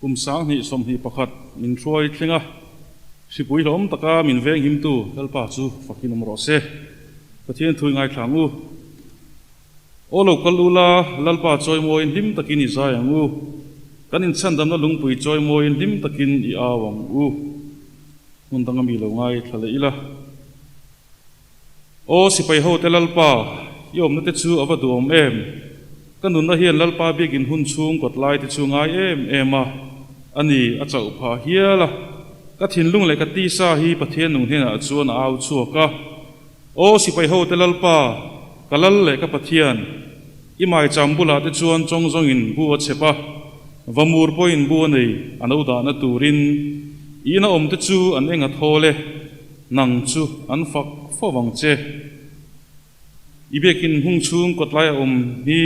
kum sang ni som hi pakhat min throi thlenga sipui hlom taka min veng him tu lalpa chu fakinam ro se pathian thui ngai thlangu olo kalula lalpa choi moin him takin i zayangu kanin chandam na lungpui choi moin him takin i awang u mundanga mi lo ngai thlale ila o sipai ho te lalpa yom na te chu avadum em kanun na hian lalpa begin hun chung kot lai te chu ngai ema ani achau pha hiala ka thinlung le ka ti sa hi pathian nung hena chuan au chuaka o sipai ho te lalpa kalal le ka pathian imai chambula te chuan chongjong in buwa chepa vamur poin buwa nei anoda na turin ina om te chu an enga thole nang chu an fak fowang che ibekin hung chung kotlai hi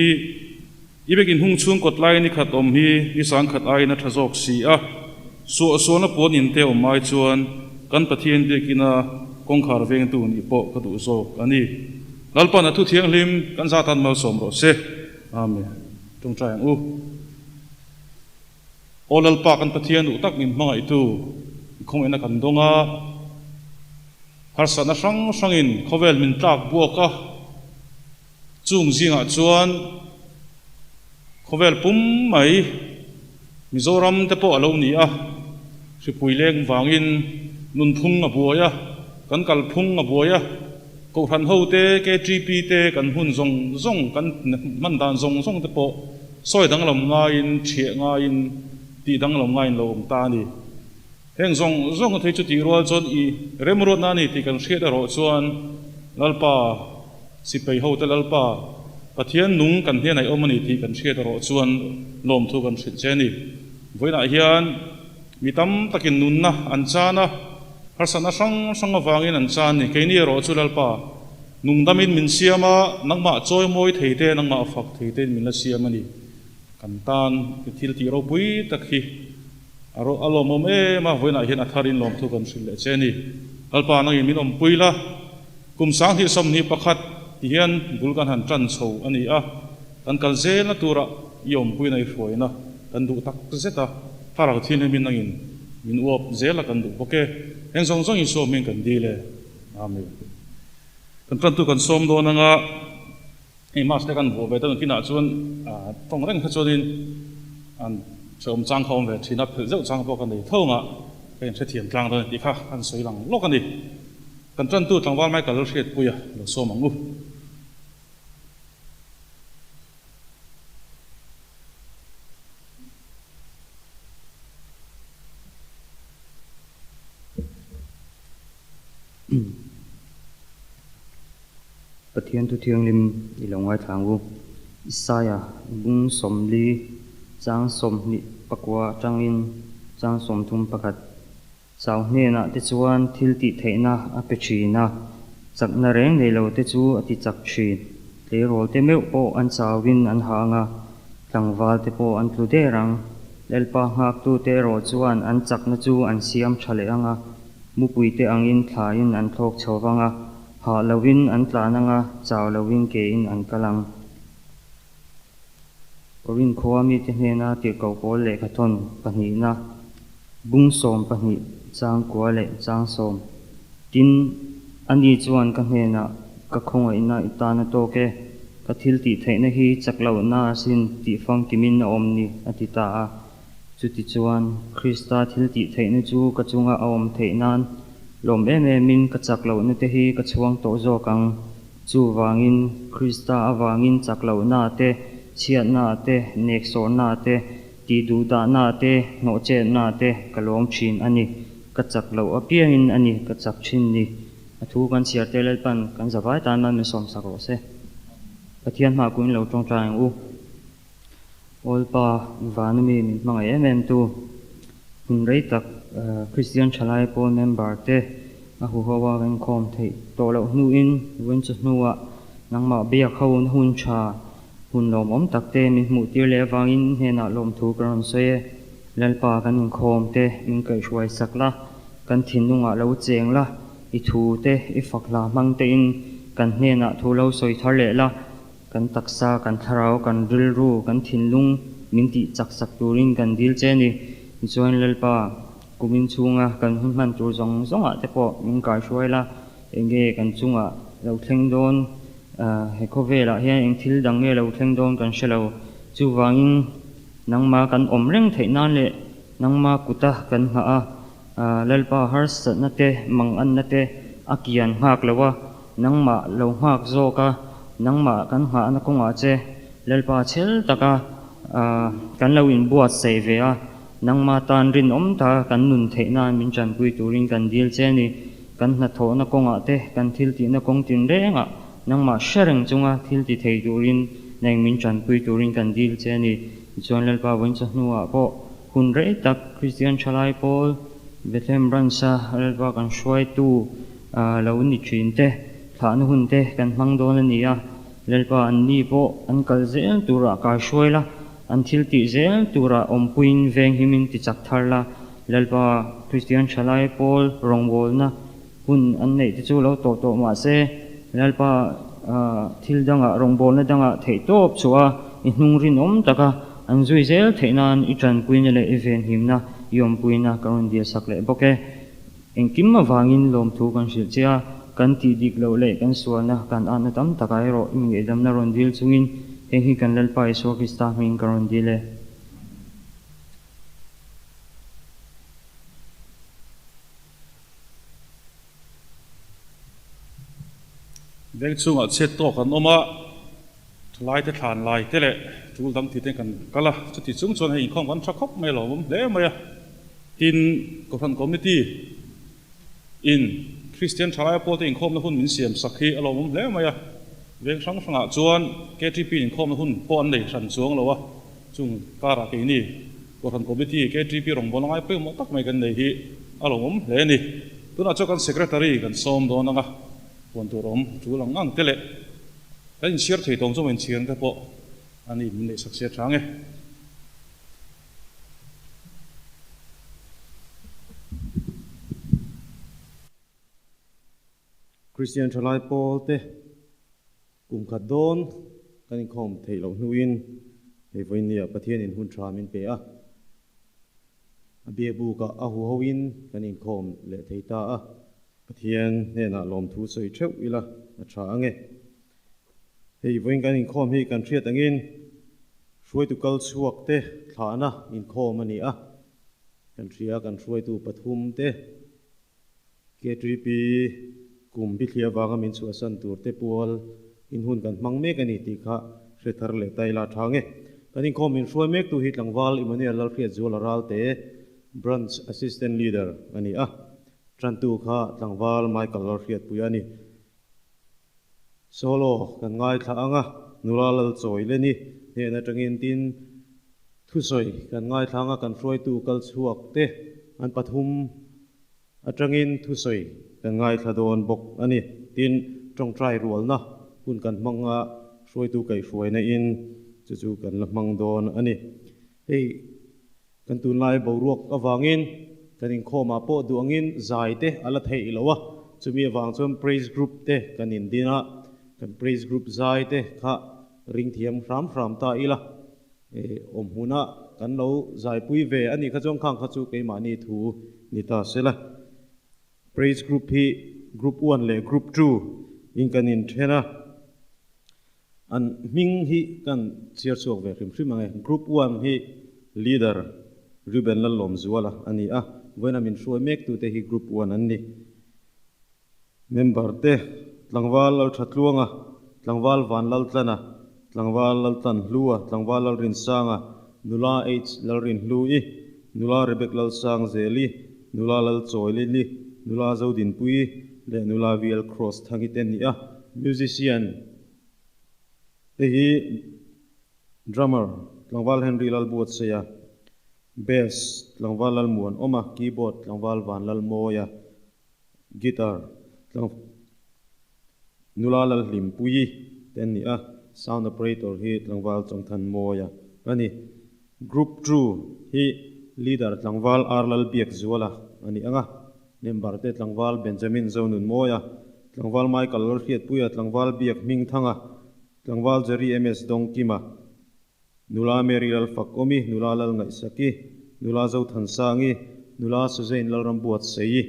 ibekin hung chung kotlai ni khat hi ni sang khat ai na thazok si a so na pon in te mai chuan kan pathian de kina kongkhar veng tu ni po ka du zo ani lalpa na thu thiang lim kan za tan mal som ro se amen tung trai u o lalpa kan pathian u tak min mangai tu khong ena kan donga har sa na sang in khovel min tak buaka chung zinga chuan khovel pum mai mizoram te po alo ni a sipui leng wangin nun phung a buaya kan kal phung a buaya ko than ho te ke gp te kan hun zong kan man dan zong te po soi dang lom nga in thie nga in ti dang lom nga in lo om ta ni heng zong thei chu ti rual chon i remrot na ni ti kan hriat a ro chuan lalpa sipai ho te lalpa pathian nung kan hian ai omani ti kan hriat a ro chuan lom thu kan hrit che ni voina hian mitam takin nunna an chana harsana sang awangin an chan ni keini ro chu lalpa nungdamin min siama nangma choi moi theite nangma fak theite min la siamani kan tan ki thil ti ro pui takhi aro alomom ma voina hian atharin lom thu kan hrit le che ni lalpa nangin min om puila kum sang hi som ni pakhat hian bulkan han tran chho ani a kan kal zel na tura yom pui nai hruaina kan du tak zeta farak thin min nangin min uap zela kan du boke heng zong in so min kan dile amen kan tran tu kan som do nanga e mas te kan bo be tan kina chuan tong reng kha chodin an chom chang khom ve thina phel zeu chang bo kan nei thonga ken se thian tlang do ti kha an soi lang lo kan ni kan tran tu tlangwal mai ka Lalhriatpuia lo so mangu Pathian tu thiang lim i lo ngai thangu Isaya bung som li chang som ni pakwa changin chang som thum pakhat sau hne na te chuan thil ti theina a pe thina chakna reng nei lo te chu ati chak thin le rol te meu po an chawin an hanga tlangwal te po an tlu de rang lelpa ngak tu te ro chuan an chakna chu an siam thale anga mupui te angin thlain an thlok chhawanga ha lovin an tlananga chaw lovin ke in an kalang Korin khowami te hena ti kau pol le khathon pahni na bung som pahni chang kwa le chang som tin ani chuan ka hena ka khonga ina itana to ke ka thil ti theina hi chaklo na sin ti fang kimin na omni atita a chuti chuan Krista thil ti theina chu ka chunga om theinan lom min ka chaklo na te hi ka chuang to zo kang chu wangin Krista awangin chaklo na te chiat na te nek so na te ti du da na te no che na te kalom thin ani ka chaklo apiangin ani ka chak thin ni athu kan siar te lalpan kan zawai tan man som sako se pathian ma kuin lo tong tang u olpa vanami min mangai em tu hun rei tak Christian chalai po member te a hu hawa Inkhawm thei to lo hnu in wen chu hnuwa nangma bia khawun hun cha hun lom om takte min mu tir le wangin hena lom thu kran se lalpa kan Inkhawm te min kai Lalruatsaka kan thinunga lo chengla i thu te i fakla mang te in kan hena thu lo soi thar le la kan taksa kan tharau kan rilru kan thinlung min ti chak sak turin kan dil che ni chuan lalpa kumin chunga kan hun man tur zong zonga te pawh min kai hruaila enge kan chunga lo thleng dawn he khawvela hian eng thil dang nge lo thleng dawn kan hrelo chu wangin nangma kan om reng theihnan le nangma kuta kan hma a lalpa har satna te mang an na te a kian nghak lowa nangma lo nghak zawka nangma kan hma na konga che lalpa chel taka kan lo in buat sei ve a nangma tan rin om ta kan nun theihnan min tran pui turin kan dil che ni kan hna thaw na konga te kan thil ti na kong tin renga nangma shareng chunga thil ti thei turin neng min tran pui turin kan dil che ni chuan lalpa Pathianni Chawhnu a pawh hun rei tak Christian Chalai Paul Bethlehem Brancha lalpa kan Hruaitu lo ni thin te Thlahna hun te kan hmang dawn ani a lalpa an ni pawh an kal zel tura kai hruaila an thil ti zel tura om puin veng himin ti chak tharla lalpa Christian Chalai Paul rongwol na hun an nei ti chu lo to ma se lalpa thil danga rongbol na danga thei top chuwa i hnung rin om taka an zui zel theihnan i tran puin le event himna yom puina karon dia sak le boke engkim ma wangin lom thu kan hril chia kan ti dik lo le kan sualna kan an tam takai ro ing edam na ron dil chungin heng hi kan lalpa iso krista min karon dile Deng chunga chet to kan oma lai te thlan lai te le tul dam ti te kan kala chuti chung chon hei Inkhawm kan thakop mai lo le maya tin ko phan committee in Christian Chalai Paul te Inkhawm na hun min siam sakhi alo le maya veng sang sanga chuan KTP Inkhawm na hun pon nei than chuang lo wa chung kara ke ni ko phan committee KTP rong bon ngai pe mo tak mai kan nei hi alo le ni tuna cho kan secretary kan som do na nga pon tu rom chu lang ang tele kan share thei tong cho men chiang te po ani min nei sak se thange Christian Chalai Paul te kum khat don kan Inkhawm thei lo hnuin hei voinia Pathian in hun tha min pe a abia bu ka a hu hoin kan Inkhawm le thei ta a Pathian ne na lom thu soi theu ila a tha ange hei voin kan Inkhawm hi kan thiat angin Hruaitu kal Chhuakte Thlahna Inkhawm ani a kan thria kan Hruaitu pathum te KTP kum bi thlia wanga min chu asan tur te pual in hun kan hmang mek ani ti kha hre le taila thange kan Inkhawm in hruai mek tu hi tlangwal Emanuel Lalhriatzuala Ralte branch assistant leader ani a Tantu kha tlangwal Michael Lalhriatpuia ni solo kan ngai thla anga Lalchawileni ne na tangin tin thusoi kan ngai thanga kan Hruaitu kal Chhuakte an pathum atangin thusoi kan ngai thadon bok ani tin tong trai rual na hun kan manga Hruaitu kai hruai na in chu kan lamang don ani hei kan tun lai boruak awangin kan Inkhawm a po duangin zai te ala thei lowa chumi awang chom praise group te kan in dina kan praise group zai te kha ring thiam ram ta ila om huna kan lo zai pui ve ani kha chong khang kha chu ke mani thu ni ta sela praise group hi group 1 le group 2 in kan in thena an ming hi kan chiar chok ve hrim ange group 1 hi leader Lalhriatzuala ani a voina min hruai mek tu te hi group 1 an ni member te tlangwal Lalchatluanga tlangwal Vanlalnghaka tlangwal Laltanhlua tlangwal Lalrinsanga nula H Lalrinhlui nula Rebek Lalsang zeli nula Lalchawileni nula Zodin Pui le nula VL Cross thangiten ni a musician te hi drummer tlangwal Henry Lalbuatsaya bass tlangwal Lalmuan oma keyboard tlangwal Vanlalnghaka guitar nula Lalhrimpui ten ni a sound operator hi tlangwal Chongthan Moya ani group 2 hi leader tlangwal Lalhriatzuala ani anga member te tlangwal Benjamin Zonun Moya tlangwal Michael Lalhriatpuia tlangwal Biak Ming Thanga tlangwal Jerry MS Dongkima nula Mary Lalfakomi nula Lalngai Saki nula zo than sangi nula suzain lalram buat sei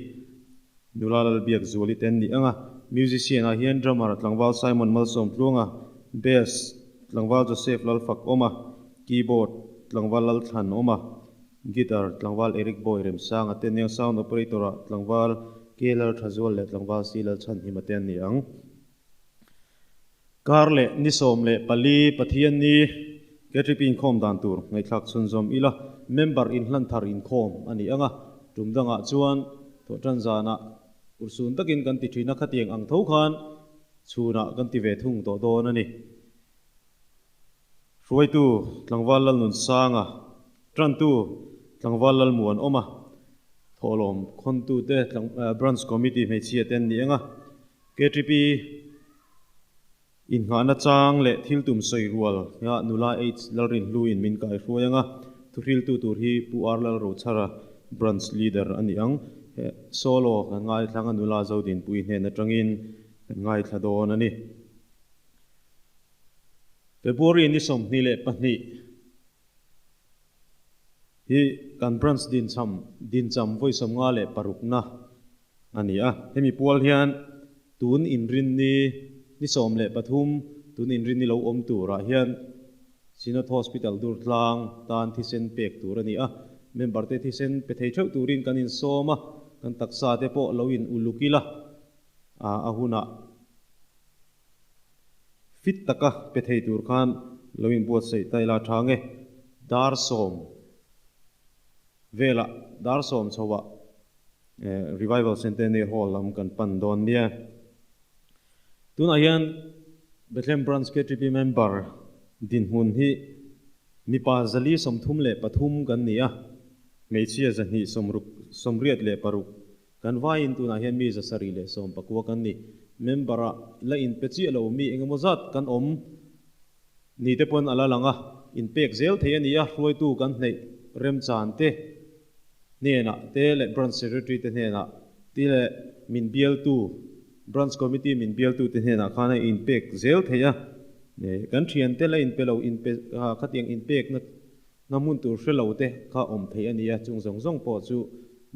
nula lalbiak zuali ten ni anga musician a hian drummer tlangwal Simon Malsom tlunga bass tlangwal Joseph Lalfak oma keyboard tlangwal Lalthan oma guitar tlangwal Eric Boy rem sang aten yang sound operator tlangwal Lalhriatzuala le tlangwal Lalchan himaten ni ang karle nisom le pali pathianni Chawhnu Inkhawm Tantu ngai thak chunzom ila member in hlanthar Inkhawm ani anga tumdanga chuan to tanzana ursun takin kan ti thina khatiang ang tho khan chuna kan ti ve thung to don ani Hruaitu tlangwal lalnun sanga Tantu tlangwal lalmuan oma tholom khontu te branch committee me chia ten ni anga Chawhnu Inkhana chang le thiltum soi rual ya nula h lalrin luin min kai hruayanga thuril tu tur hi puar Lalruatsaka branch leader ani ang solo kan ngai thlanga nula zodin pui hne na tangin kan ngai thladon ani February ni som ni le pahni hi kan branch din cham voi som nga le parukna ani a hemi pual hian tun inrin ni som le pathum tun inrin ni lo om tura hian Sinat Hospital dur tlang tan thisen pek tur ani a member te thisen pe thei thau turin kanin soma kan taksa te po loin ulukila ahuna fit taka pe thei tur khan loin buat sei taila thange dar som vela dar som chowa revival centennial hall lam kan pan don nia tun ayan Bethlehem branch Chawhnu member din hun hi mipa zali somthum le pathum kan nia meichia zani somriat le paruk kan vain tuna hian mi zasari le som pakwa kan ni membera la in pechi lo mi engamozat kan om ni te pon ala langa in pek zel the ania Hruaitu kan nei rem chan te nena te le branch secretary te nena ti le min bial tu branch committee min bial tu te nena khana in pek zel theya ne kan thian te la in pelo in pe khatiang in pek na namun tur hrelo te kha om thei ania chung zong po chu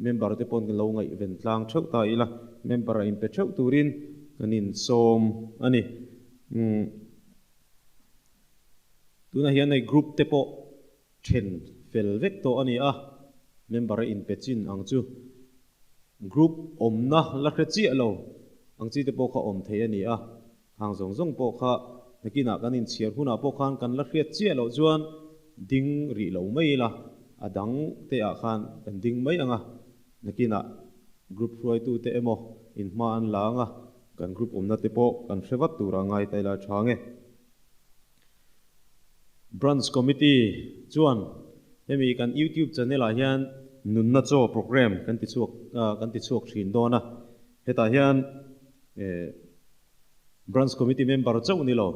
member te pon lo ngai ven tlang thau ta ila member in pe thau turin kanin som ani tuna hian nei group te po then fel vek to ani a member in pe chin ang chu group omna Lalhriatzuala ang chi te po kha om thei ani a hang zong po kha nakina kanin chiar huna po khan kan Lalhriatzuala chuan ding ri lo mai la adang te a khan kan ding mai anga nakina group Hruaitu te emo in ma an la anga kan group omna te po kan hrewat tura ngai taila thange branch committee chuan hemi kan YouTube channel a hian nunna cho program kan ti chuak thin dona heta hian branch committee member chau ni lo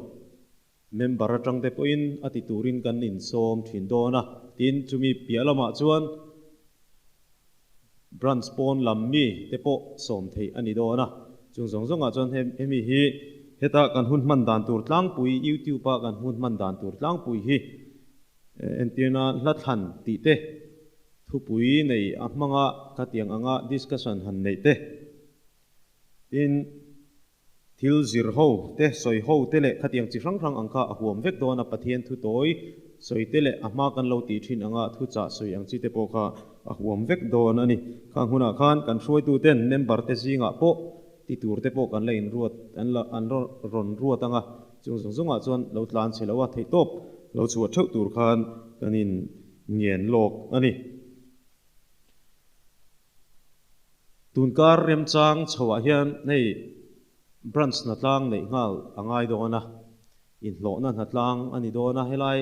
member atang te po in ati turin kan in som thin dona tin chumi pialama chuan branch pon lammi te po som thei ani dona chung zong a chuan hemi hi heta kan hun man dan tur tlang pui YouTube pa kan hun man dan tur tlang pui hi entina hlathan ti te thu pui nei amanga khatiang anga discussion han nei te in thil zir ho te soi ho te le khatiang chi rang angka huam vek dona pathian thu toy soi te le ama kan lo ti thin anga thu cha soi ang chi te po kha huam vek don ani khang huna khan kan Hruaitu ten member te zinga po ti tur te po kan lein ruat an ron ruat anga chung zong a chuan lo tlan chhelowa thei top lo chu thau tur khan kanin ngien lok ani tunkar rem chang chawa hian nei branch na tlang nei ngal angai dona in hlo na tlang ani dona helai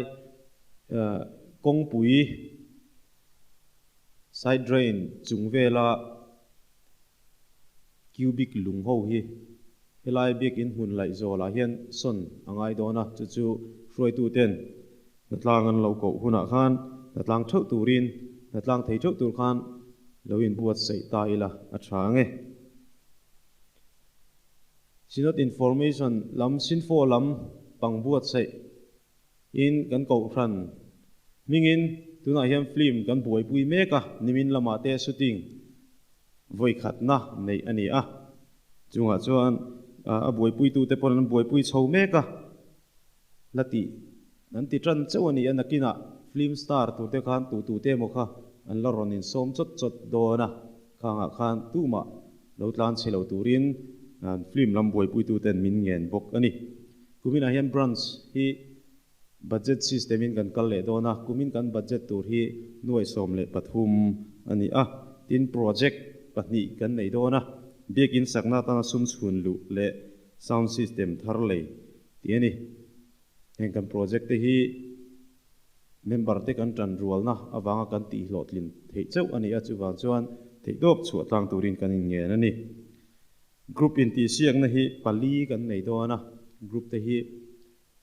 kong pui side drain chungvela cubic lung ho hi helai bik in hun lai zola hian son angai dona chu Hruaitu ten na tlang an lo ko huna khan na tlang thau turin na tlang thei thau tur khan loin buat sei ta ila athange sinot information lam sinfo lam pangbuat sei in kan ko ran mingin tuna hiam film kan buai pui meka nimin lama te shooting voi khatna nei ani a chunga chuan a buai pui tu te pon an buai pui chho meka lati nan ti tran chawani anakina film star tu te khan tu te mo kha an la ronin som chot chot dona khanga khan tuma lo tlan chilo turin an film lam buai pui tu ten min ngen bok ani kumina hian branch hi budget system in kan kal le dona kumin kan budget tur hi nuai som le pathum ani a tin project pahni kan nei dona biakin sakna ta sum chhun lu le sound system thar le ti ani heng kan project te hi member te kan tran rual na awanga kan ti hlotlin thei chau ani a chuwang chuan thei dop chu tlang turin kan in nge ani group in ti siang na hi pali kan nei dona group te hi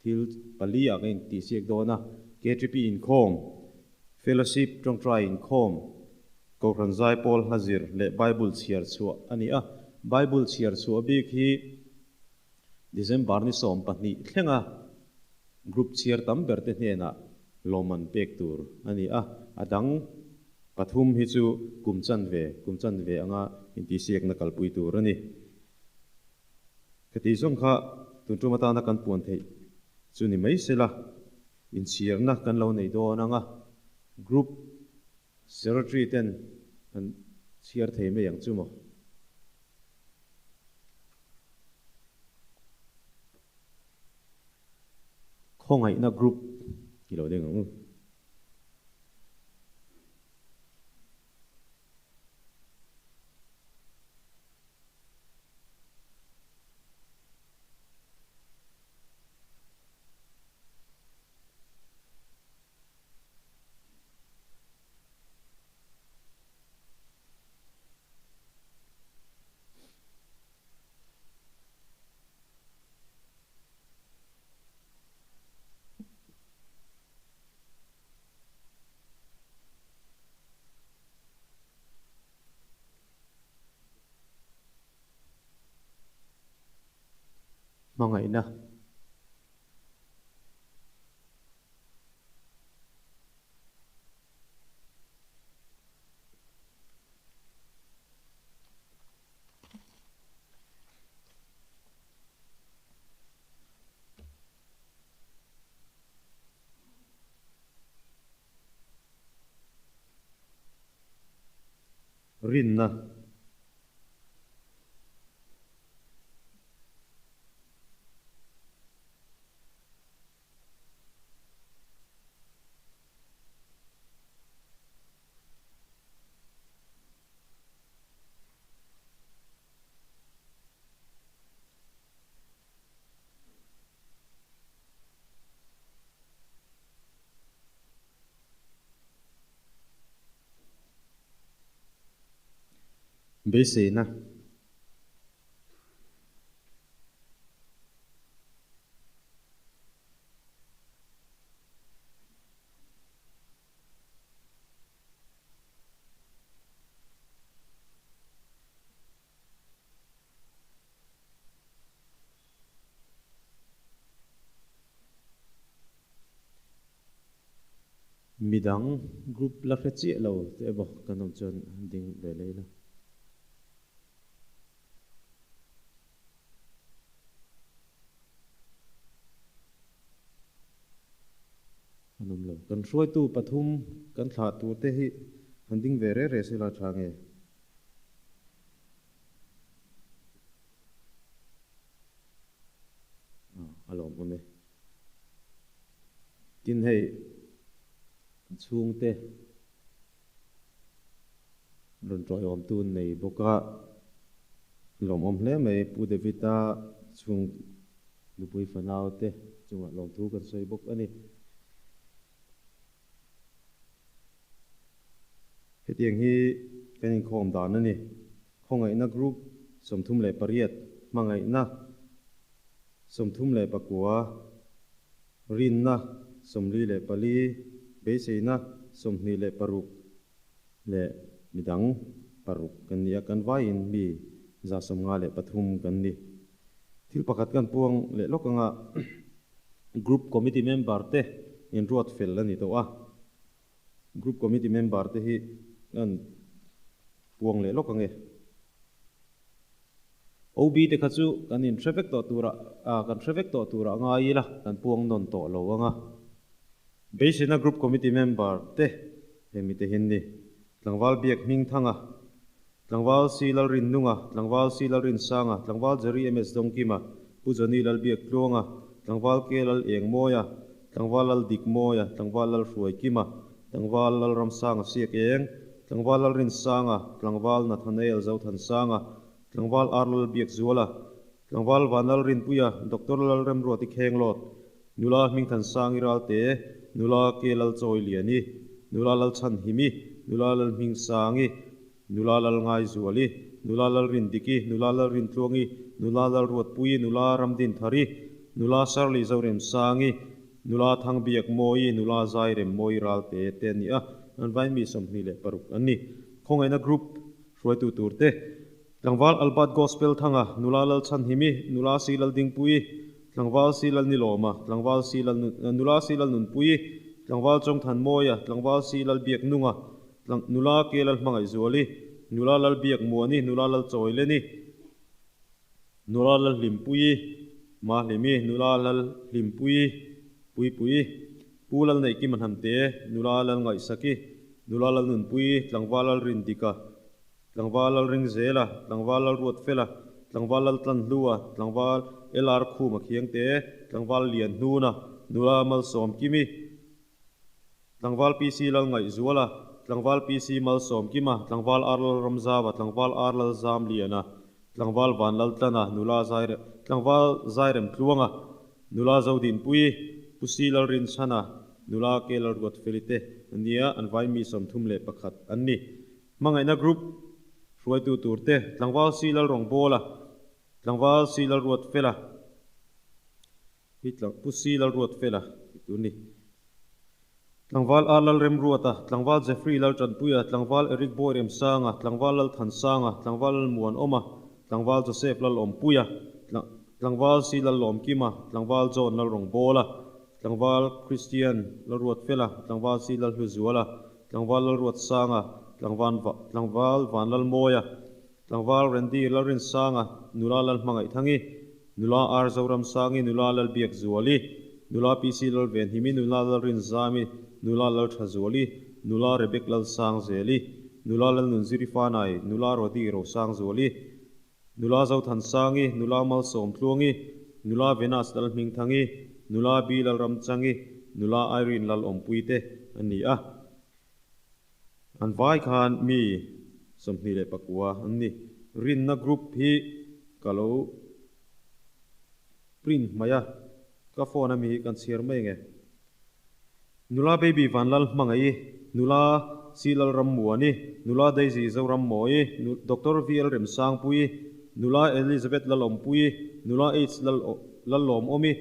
thil pali a kan ti siak dona KTP Inkhawm fellowship trong try Inkhawm ko ranzai Paul Hazir le Bible chiar chu ani a Bible chiar chu bik hi December ni som pahni thlenga group chiar tam berte hena loman pek tur ani a adang pathum hi chu kumchan ve anga inti siak na kalpui tur ani kati song kha tuntu mata na kan puan thei chu ni mai sela in chiar na kan lo nei do nanga group secretary ten kan chiar thei me yang chu mo khongai na group kilo deng ang mangai na rin na bese na midang group Lalhriatzuala te bo kanom chon ding le leila kanom lo kan Hruaitu pathum kan Thlahtu te hi handing ve re sila thange alom ome tin hei Chhuakte ron troi om tu nei boka lom om hle mai pu devita chung lupui fanau te chunga lom thu kan soi bok ani hetiang hi kan Inkhawm dan ani khongai na group somthum le pariat mangai na somthum le pakua rin na somli le pali beseina somni le paruk le midang paruk kan ya kan vain mi za somnga le pathum kan ni thil pakhat kan puang le lokanga group committee member te in ruat fel ani to a group committee member te hi an puang le lok ange OB te khachu kan in traffic to tura kan traffic to tura ngai la kan puang non to lo anga Beisina group committee member te hemi te hinni tlangwal biak ming thanga tlangwal silal rin nunga tlangwal silal rin sanga tlangwal jari ms dongkima pujani lal biak tlonga tlangwal kelal eng moya tlangwal lal dik moya tlangwal lal hruaikima tlangwal lal ramsanga siak eng tlangwal lal rin sanga tlangwal nathanael zauthan sanga tlangwal arlal biak zuala tlangwal vanal rin puya doctor lal rem ruati khenglot nula mingthan sangi ralte nula kelal chawhlieni nula lal chan himi nula lal ming sangi nula lal ngai zuali nula lal rin diki nula lal rin tlongi nula lal ruatpui nula ramdin thari nula sarli zawrem sangi nula thang biak moi nula zairem moi ralte teni a an vai mi somni le paruk anni khongaina group hruaitu turte tlangwal albat gospel thanga nula lal chan himi nula silal dingpui tlangwal silal niloma tlangwal silal nula silal nunpui tlangwal chongthan moya tlangwal silal biak nunga nula kelal mangai zuali nula lal biak muani nula lal chawhlieni nula lal limpui ma limi nula lal limpui pui pulal nei ki manhamte nula lal ngai saki nula lal nunpui tlangwal lal rindika tlangwal lal ringzela tlangwal lal ruatfela tlangwal lal tlanhlua tlangwal elar khuma khiangte tlangwal lian hnuna nula mal som kimi tlangwal pc lal ngai zuala tlangwal pc mal som kima tlangwal arlal ramzawa tlangwal arlal zam liana tlangwal vanlal tlana nula zaire tlangwal zairem tluanga nula zaudin pui pusi lal rin chana nula kelal ruat felite ania an vai mi som thumle pakhat anni mangaina group hruaitu turte tlangwal silal rongbola tlangwal silal ruat fela hitlang pusi lal ruat fela ituni tlangwal arlal rem ruata tlangwal jeffrey lal chanpuya tlangwal eric boy rem sanga tlangwal lal than sanga tlangwal lal muan oma tlangwal joseph lal ompuya tlangwal silal lom kima tlangwal john lal rongbola tlangwal christian lal ruat fela tlangwal silal hluzuala tlangwal lal ruat sanga tlangwal vanlal moya tlangwal rendi lal rin sanga nula lal mangai thangi nula ar zawram sangi nula lal biak zuali nula pc lal ven himi nula lal rin zami nula lal thazuali nula rebek lal sang zeli nula lal nunziri fanai nula rodi ro sang zuali nula zauthan sangi nula mal som tluangi nula venas lal ming thangi nula bi lal ram changi nula irene lal ompuite ani a an vai khan mi somni le pakwa anni rin na group hi kalo print maya ka phone mi kan share mai nge nula baby vanlal mangai nula silal ram muani nula daisy zawram moi dr vl rem sang pui nula elizabeth lalom pui nula h lal lom omi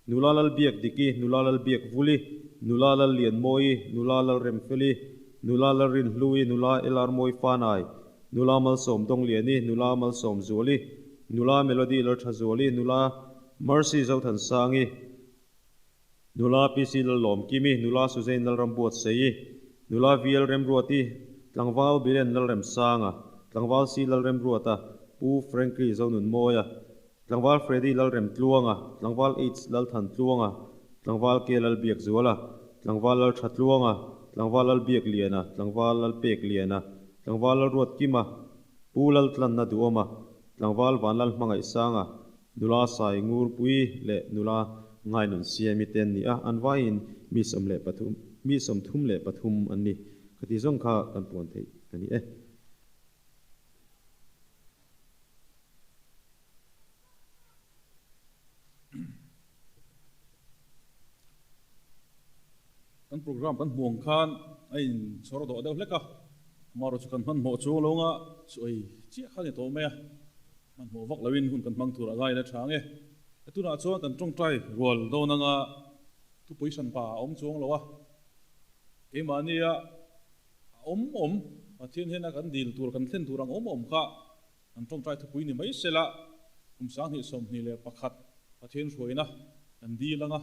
nula lal biak diki nula lal biak vuli nula lal lian moi nula lal rem feli nula lal rin hlui nula elar moi fanai nula mal som dong liani nula mal som zuali nula melody lar thazuli nula mercy zauthan sangi nula pc lal lom kimi nula suzain lal rambuat sei nula vl rem ruati tlangwal bilen lal rem sanga tlangwal si lal rem ruata pu frankly zaunun moya tlangwal freddy lal rem tluanga tlangwal h lal than tluanga tlangwal ke lal biak zuala tlangwal lal thatluanga tlangwal lal biak liana tlangwal lal pek liana tlangwal lal ruat kima pu lal tlanna duoma tlangwal vanlal mangai sanga nula sai ngur pui le nula ngai nun siami ten ni a anwain mi som le pathum mi som thum le pathum anni khati zong kha kan pon thei ani e kan program kan muang khan ai soro do deuh leka maro chu kan man mo chu longa soi chi khani to me man mo vak lawin hun kan mang thura gai la thange atuna chu kan tong trai rol do nanga tu position pa om chuang lowa emania om pathian hena kan dil tur kan thlen turang om kha an tong trai thu pui ni mai sela sang hi som ni le pakhat pathian hruaina kan dilanga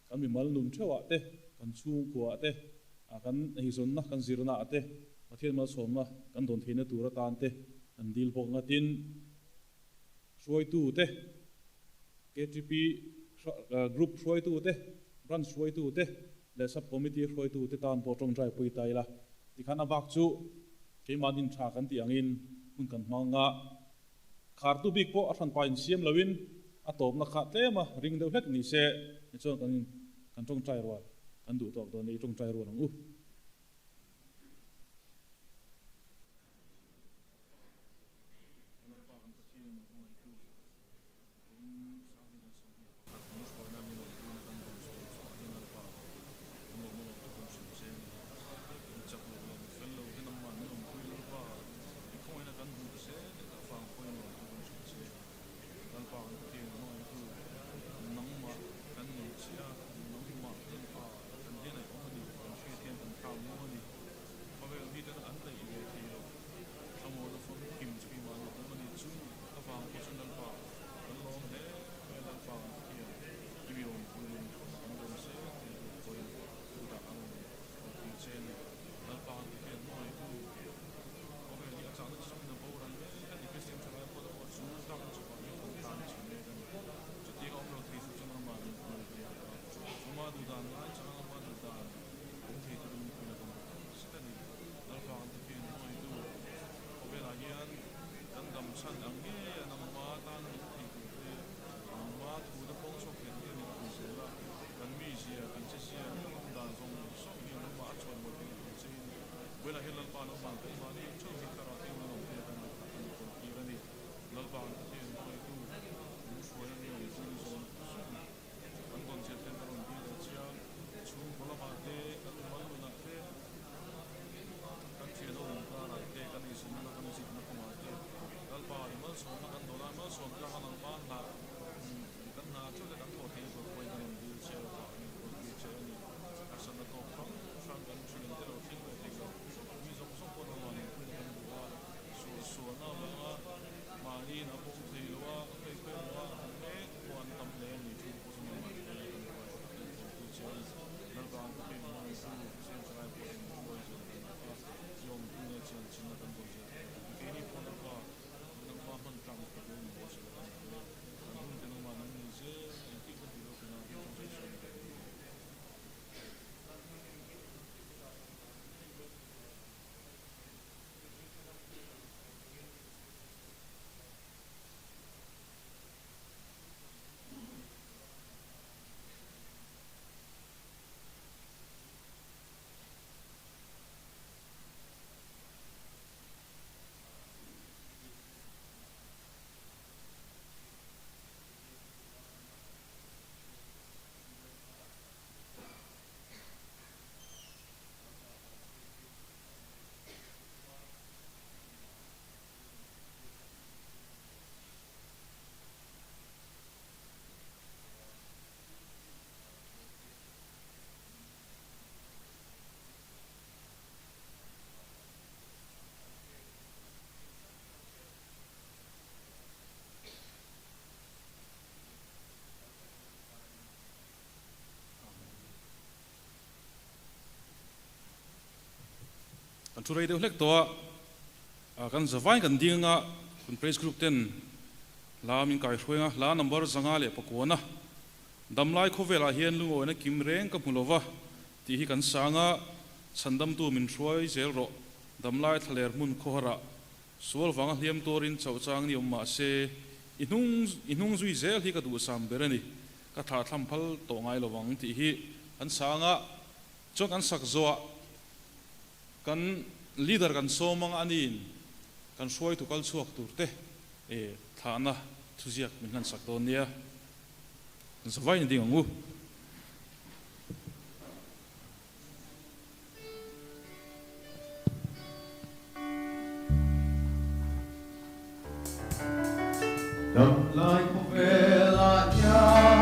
kan mi mal num thewa te kan chung kwa te kan hi zon na kan zirna ate pathian ma som na kan don theina tura tan te an dil bok ngatin Hruaitu te KTP group Hruaitu te branch Hruaitu te le sub committee Hruaitu te tan po tong trai pui tai la ti khana bak chu ke manin tha kan ti angin mun kan manga khar tu big po athan pain siam lawin atop na kha tlema ring deuh hlek ni se ni chon kan tong trai ro kan du tok don ni tong trai ro ang u kan thurai deuh hlek to kan zawai kan dinga kun praise group ten lamin kai hruenga la number zanga le pakona damlai khovela hian lungo na kim reng ka mulova ti hi kan sanga chandam tu min hruai zel ro damlai thaler mun khohara sual wanga hliam torin chawchang ni umma se inung zui zel hi ka du sam berani ka tha thamphal to ngai lowang ti hi kan sanga chok an sak zoa kan leader kan somang anin kan Hruaitu kal chuak turte Thlahna thuziak min han sak don nia zawai ni ding angu Đập lại cuộc về lại nhà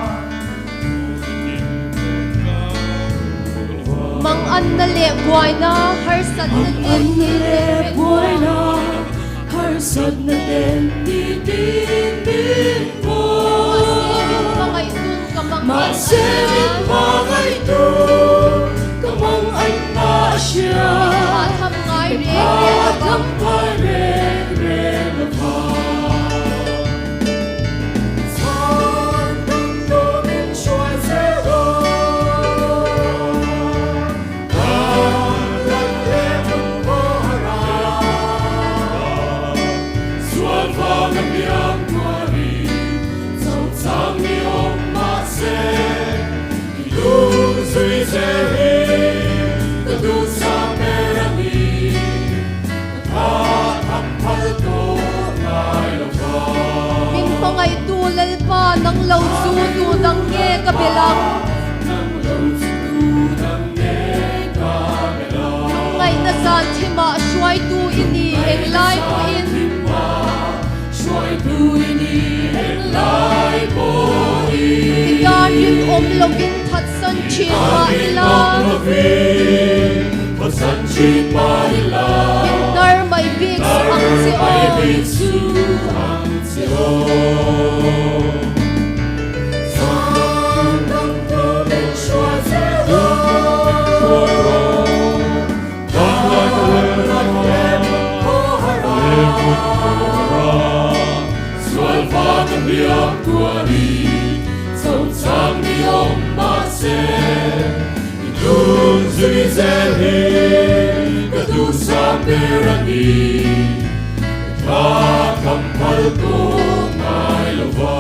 mang an na le buai na har sat na an na le buai na har sat na den ti tin bin mo ma se mit ma ngai tu kamang an na nang lo chu tu dang nge ka belang ngai na san thima shwai tu ini eng lai ko in Igar yun lovin that san chin ma ila Indar may big su ang si o Sandang tumin shwai se ho Dang lai ko len ko hara Sual fa kan biak tuari Sâu sang đi ôm ba se Idun zui zel he Katu sa perani Ka kampal ko ngay lova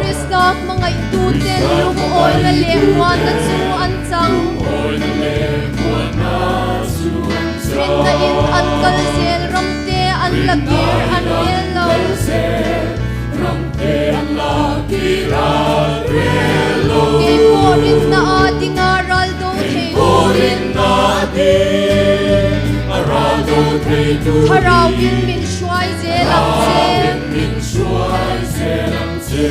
Kristak mga ituten Lumuoy na lengwan na suan sang Lumuoy na lengwan na suan sang Rindain an kalsel Ramte an lagir an yellow Ramte an lagiran relo Iporin na ating araldo Iporin na ating araldo Harawin min shuai zelang ze Harawin min shuai zelang ze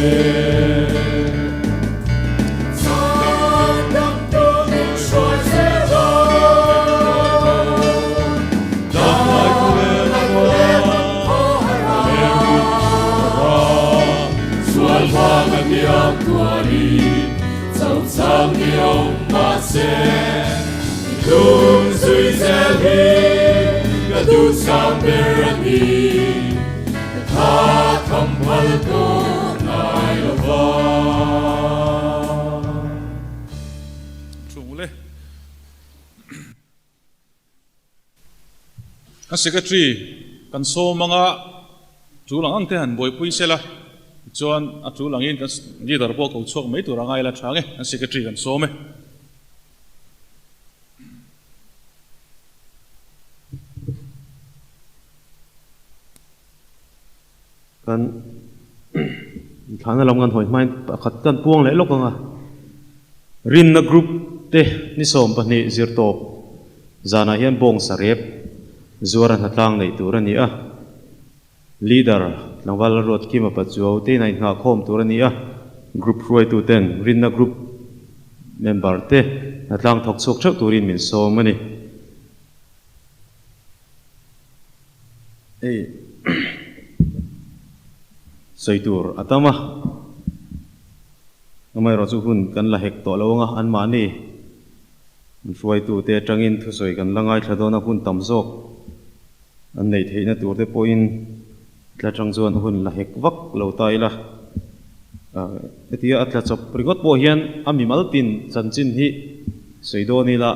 Sandang tu min shuai zelang Damai ko lelang ko Alvangan diam tuari Sau sang diam mase Idung sui zelhi Gadu samberani Kat kampal ko nai lava Trung le Ang secretary kan so mga chulang ang tehan boy pui sela chuan a chu langin kan leader po ko chok mai tur angai la thange an secretary kan so me kan Thlahna lam kan hoi mai khat kan puang le lok anga rin na group te ni som pani zirtop zana hian bong sarep zuaran hatlang nei turani a leader Langwal rot kima pachuaw te na Inkhawm turani a group Hruaitu ten rin na group member te natlang thok chok chak turin min so mani ei saitur atama amai ro chu hun kan la hek to lo nga an ma ni Hruaitu te tangin thu soi kan langai thladona hun tamzok an nei theina tur te point tla trang chuan hun la hek vak lo tai la etia atla chop prigot bo hian ami maltin chanchin hi seidoni la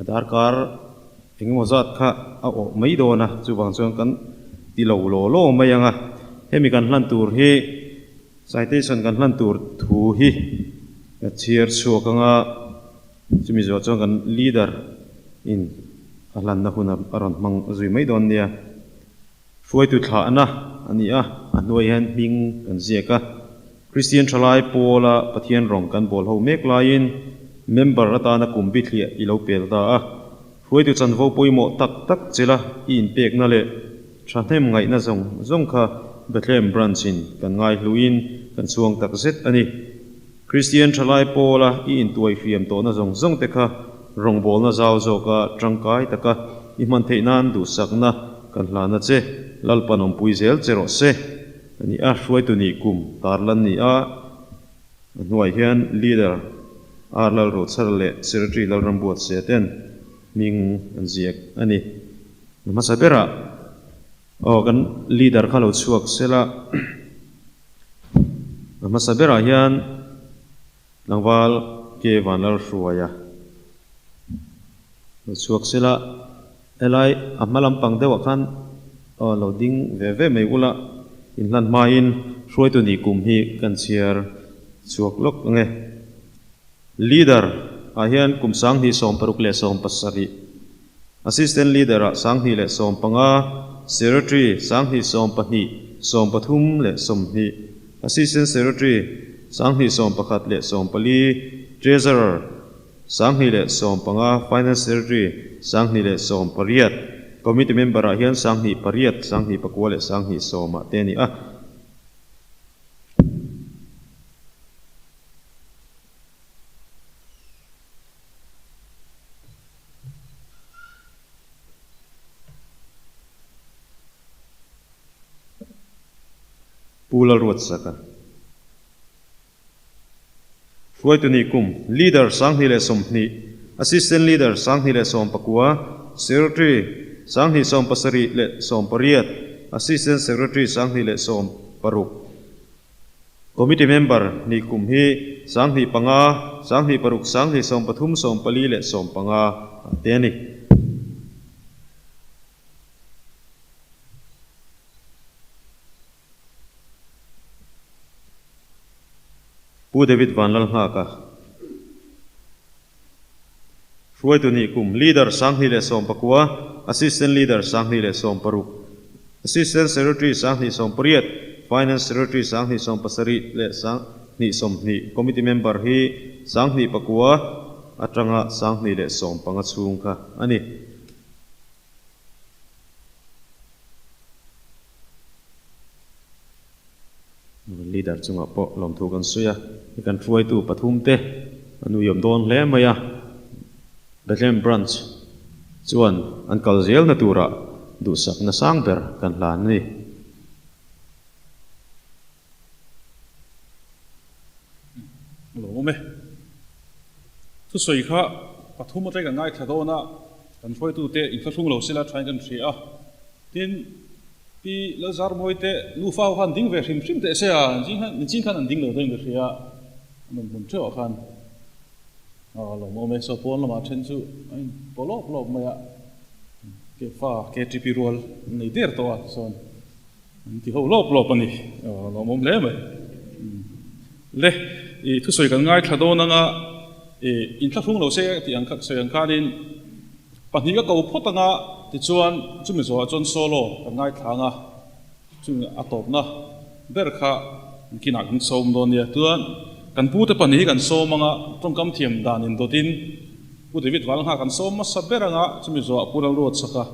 adar kar engmo zat kha a o mai do na chu bang chuan kan ti lo lo mai anga hemi kan hlan tur hi citation kan hlan tur thu hi ka chiar chuak anga chumi zo chuan kan leader in ahlan na hun aron mang zui mai don nia Hruaitu Thlahna ani a anoi han ming kan ziaka Christian thalai pola pathian rong kan bol ho mek lain member atana kumbi thlia ilo pel da a Hruaitu chanvo poimo tak tak chela in pek na le thahnem ngai na zong kha Bethlehem branchin kan ngai hluin kan chuang tak zet ani Christian thalai pola in tuai fiam to na zong te kha rong bol na zaw zo ka tangkai taka i man theinan du sakna kan hlana che lalpanom pui zel chero se ani a Hruaitu ni kum tarlan ni a nuai hian leader ar Lalruatsaka le secretary Lalrambuat se ten ming an ziak ani masabera o kan leader khalo chuak sela masabera hian langwal ke Vanlalhruaia chuak sela elai amalam pang dewa khan loading ve mai ula in lan main Hruaitu ni kum hi kan chiar chuak lok nge leader a hian kum sang hi som paruk le som pasari assistant leader a sang hi le som panga secretary sang hi som pani som pathum le som ni assistant secretary sang ni som pakhat le som pali treasurer sang ni le som panga finance secretary sang ni le som pariat committee member a hian sang ni pariat sang ni pakua le sang ni som te ni a Lalruatsaka Hruaitu ni kum leader sang ni le som ni assistant leader sang ni le som pakua secretary sang ni som pasari le som pariat assistant secretary sang ni le som paruk committee member ni kum hi sang ni panga sang ni paruk sang ni som pathum som pali le som panga te ni Pu David Vanlalnghaka Hruaitu ni kum leader sang ni le som pakua assistant leader sang ni le som paruk assistant secretary sang ni som pariat finance secretary sang ni som pasari le sang ni som ni committee member hi sang ni pakua atanga sang ni le som pangachung kha ani leader chunga po lom thu kan suya kan Hruaitu pathum te anu yom don hle maya Bethlehem branch chuan an kalzel na tura du sak na sangber kan hlan ni lo me thu soi kha pathum te kan ngai thadona kan Hruaitu te Inkhawm lo sila thain kan thria tin pi lazar moite nu fa han ding ve hrim te se a jing khan an ding lo ding de thria mun chho khan lo mo me so pon lo ma chen chu polo maya ke fa ke tipi rol nei der to a son ti ho lo pani lo mom le me le I thu soi kan ngai thadona nga Inkhawm lo se ti ang khak soi ang khanin pani ga ko photanga ti chuan chumi zo chon solo kan ngai thanga chumi atop na ber kha kina king som don ya tuan kan pu te pani kan so manga tongkam thiam dan in dotin pu David Vanlalnghaka kan so ma saberanga chumi zo apura Lalruatsaka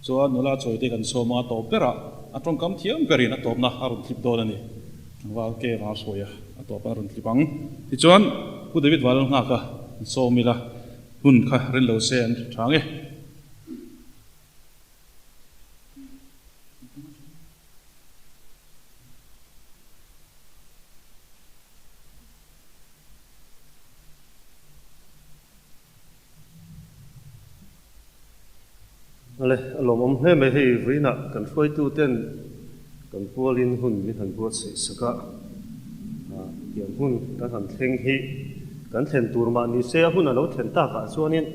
chuan nula choi te kan so ma to bera atongkam thiam berin atop na arun tip don ani wal ke ra soya atop arun tipang ti chuan pu David Vanlalnghaka so mila hun kha ren lo se an thange ale alom hle me hi rina kan Hruaitu ten kan pualin hun mi han buat se saka tiam hun kan han thleng hi kan thlen turma ni se hun alo thlen ta ka chuanin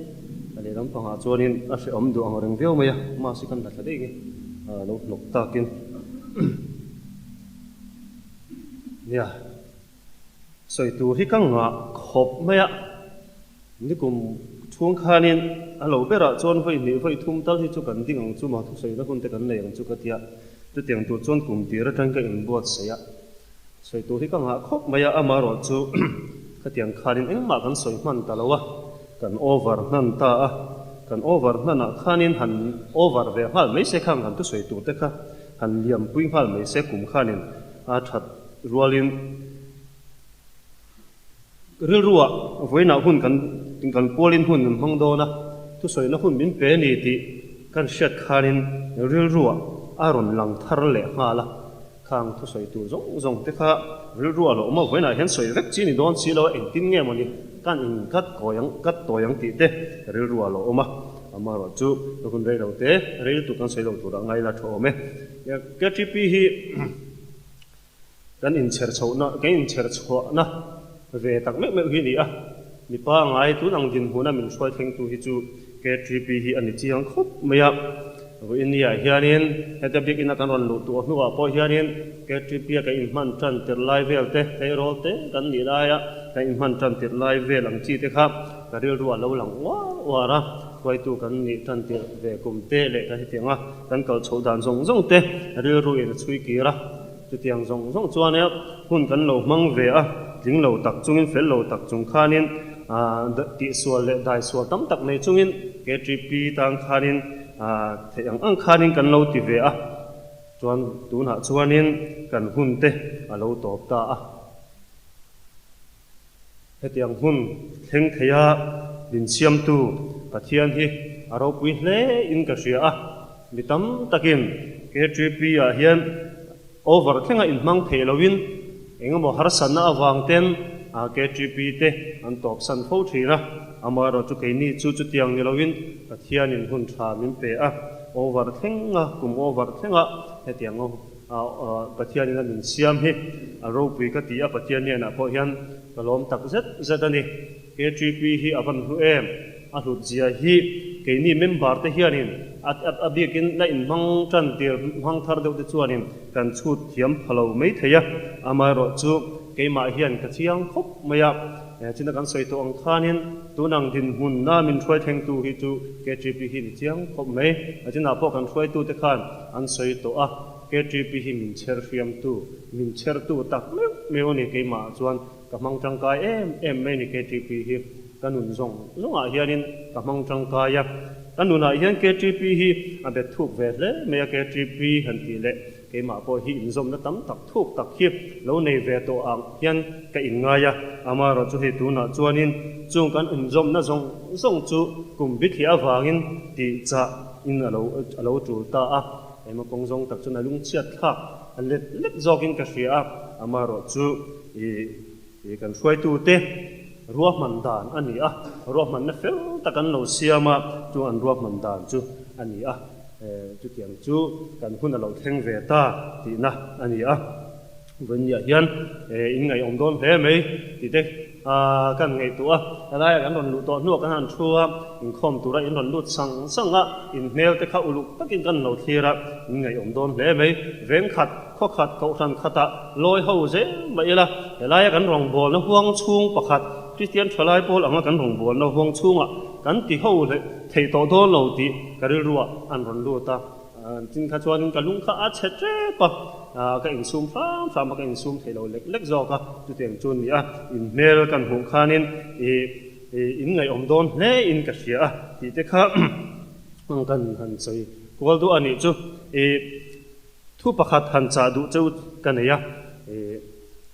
ale lam panga chuanin a hre om du ang reng veu maya ma si kan thla dei nge lo nok takin ya soi tu hi kang nga khop maya ni kum chung khanin alo bera chon voi ni voi thum tal hi chu kan ding ang chu ma thu sei na hun te kan nei ang chu ka tia tu tiang tu chon kum ti ra tang ka in buat se ya soi tu hi kang ha khop maya ama ro chu ka tiang khanin eng ma kan soi man ta lawa kan over nan ta a kan over nan a khanin han over ve hal mai se khang han tu soi tu te kha han liam pui hal mai se kum khanin a that rualin ril ruwa voina hun kan polin hun hong do na tu soi na hun min pe ni ti kan shat khanin ril ruwa aron lang thar le hala khang tu soi tu zong te kha ril ruwa lo ma voina hen soi rek chi ni don chi lo en tin nge mani kan in kat toyang ti te ril ruwa lo ma ama ro chu hun rei lo te rei tu kan sei lo tu ra ngai la tho me ya ke ti pi hi kan in cher chho na ke in cher chho na về tak me hi ni a mi pa ngai tu nang din huna min swai theng tu hi chu ke trip hi ani chi ang khop maya ro india hianin heta big ina kan ron lu tu nu a po hianin ke trip ya ka in man tran ter live vel te te rote kan ni la ya ka in man tran ter live vel ang chi te kha ka ril ru lo lang wa ra Hruaitu kan ni tan tir ve kum te le ka hitianga kan kal chho dan zong zong te ril ru in chui kira chu tiang zong zong chuan ya hun kan lo mang ve a ding lo tak chungin fel lo tak chung khanin ti sual le dai sual tam tak nei chungin KTP tang khanin theyang ang khanin kan lo ti ve a chuan tuna chuanin kan hun te a lo top ta a hetiang hun thleng theya din siam tu pathian hi aro pui hle in ka ria a mitam takin KTP a hian over thlenga in mang theilowin engemaw har sanna awang ten KTP te an top san fo thira amaro chu keini chu tiang ni lovin pathian in hun tha min pe a over thenga kum over thenga hetiang pathian in min siam hi aro pui ka ti a pathian ni na pho hian kalom tak zet ani KTP hi avan hu em a hlut zia hi keini member te hianin abikin na in mang tan tir hang thar deuh te chuanin kan chhut thiam phalo mai theya amaro chu keima hian ka chiang khop maya china kan soi to ang khanin tunang din hun na min thoi theng tu hi chu KTP hi ni chiang khop mai achina pho kan thoi tu te khan an soi to a KTP hi min cher fiam tu min cher tu tak me oni keima chuan ka mang tangkai em mai ni KTP hi kanun zong a hianin ka mang tangkai ya kanun a hian KTP hi a bet thuk ve le me KTP han ti le keima po hi in zom na tam tak thuk tak hi lo nei ve to ang hian ka in nga ya amaro chu hi tuna chuanin chung kan in zom na zong chu kum bit hi awangin ti cha in alo tu ta a ema kong zong tak chu na lung chiat kha let zokin ka ria amaro chu i kan Hruaitu te ruah man dan ani a ruah man na fel takan lo siama chu an ruah man dan chu ani a chu tiang chu kan hun a lo thleng ve ta ti na ani a ven ya hian in ngai om don hle mai ti te kan ngai tu a lai kan ron lu to nu kan han thua Inkhawm tura in ron lut sang a in mel te kha uluk takin kan lo thira in ngai om don hle mai ven khat kho khat ko ran khata loi ho je mai la lai kan rong bol na huang chung pakhat Christian thalai pol anga kan rong bol na huang chunga kan ti ho le thei to do lo ti karil ruwa an ron lu ta tin kha chuan ka lung kha a che tre pa ka in sum fam ka in sum thei lo lek zo ka tu teng chun ni a in mel kan hung khanin in ngai om don hle in ka ria a ti te kha kan han sei kol du ani chu thu pakhat han cha du chu kan ya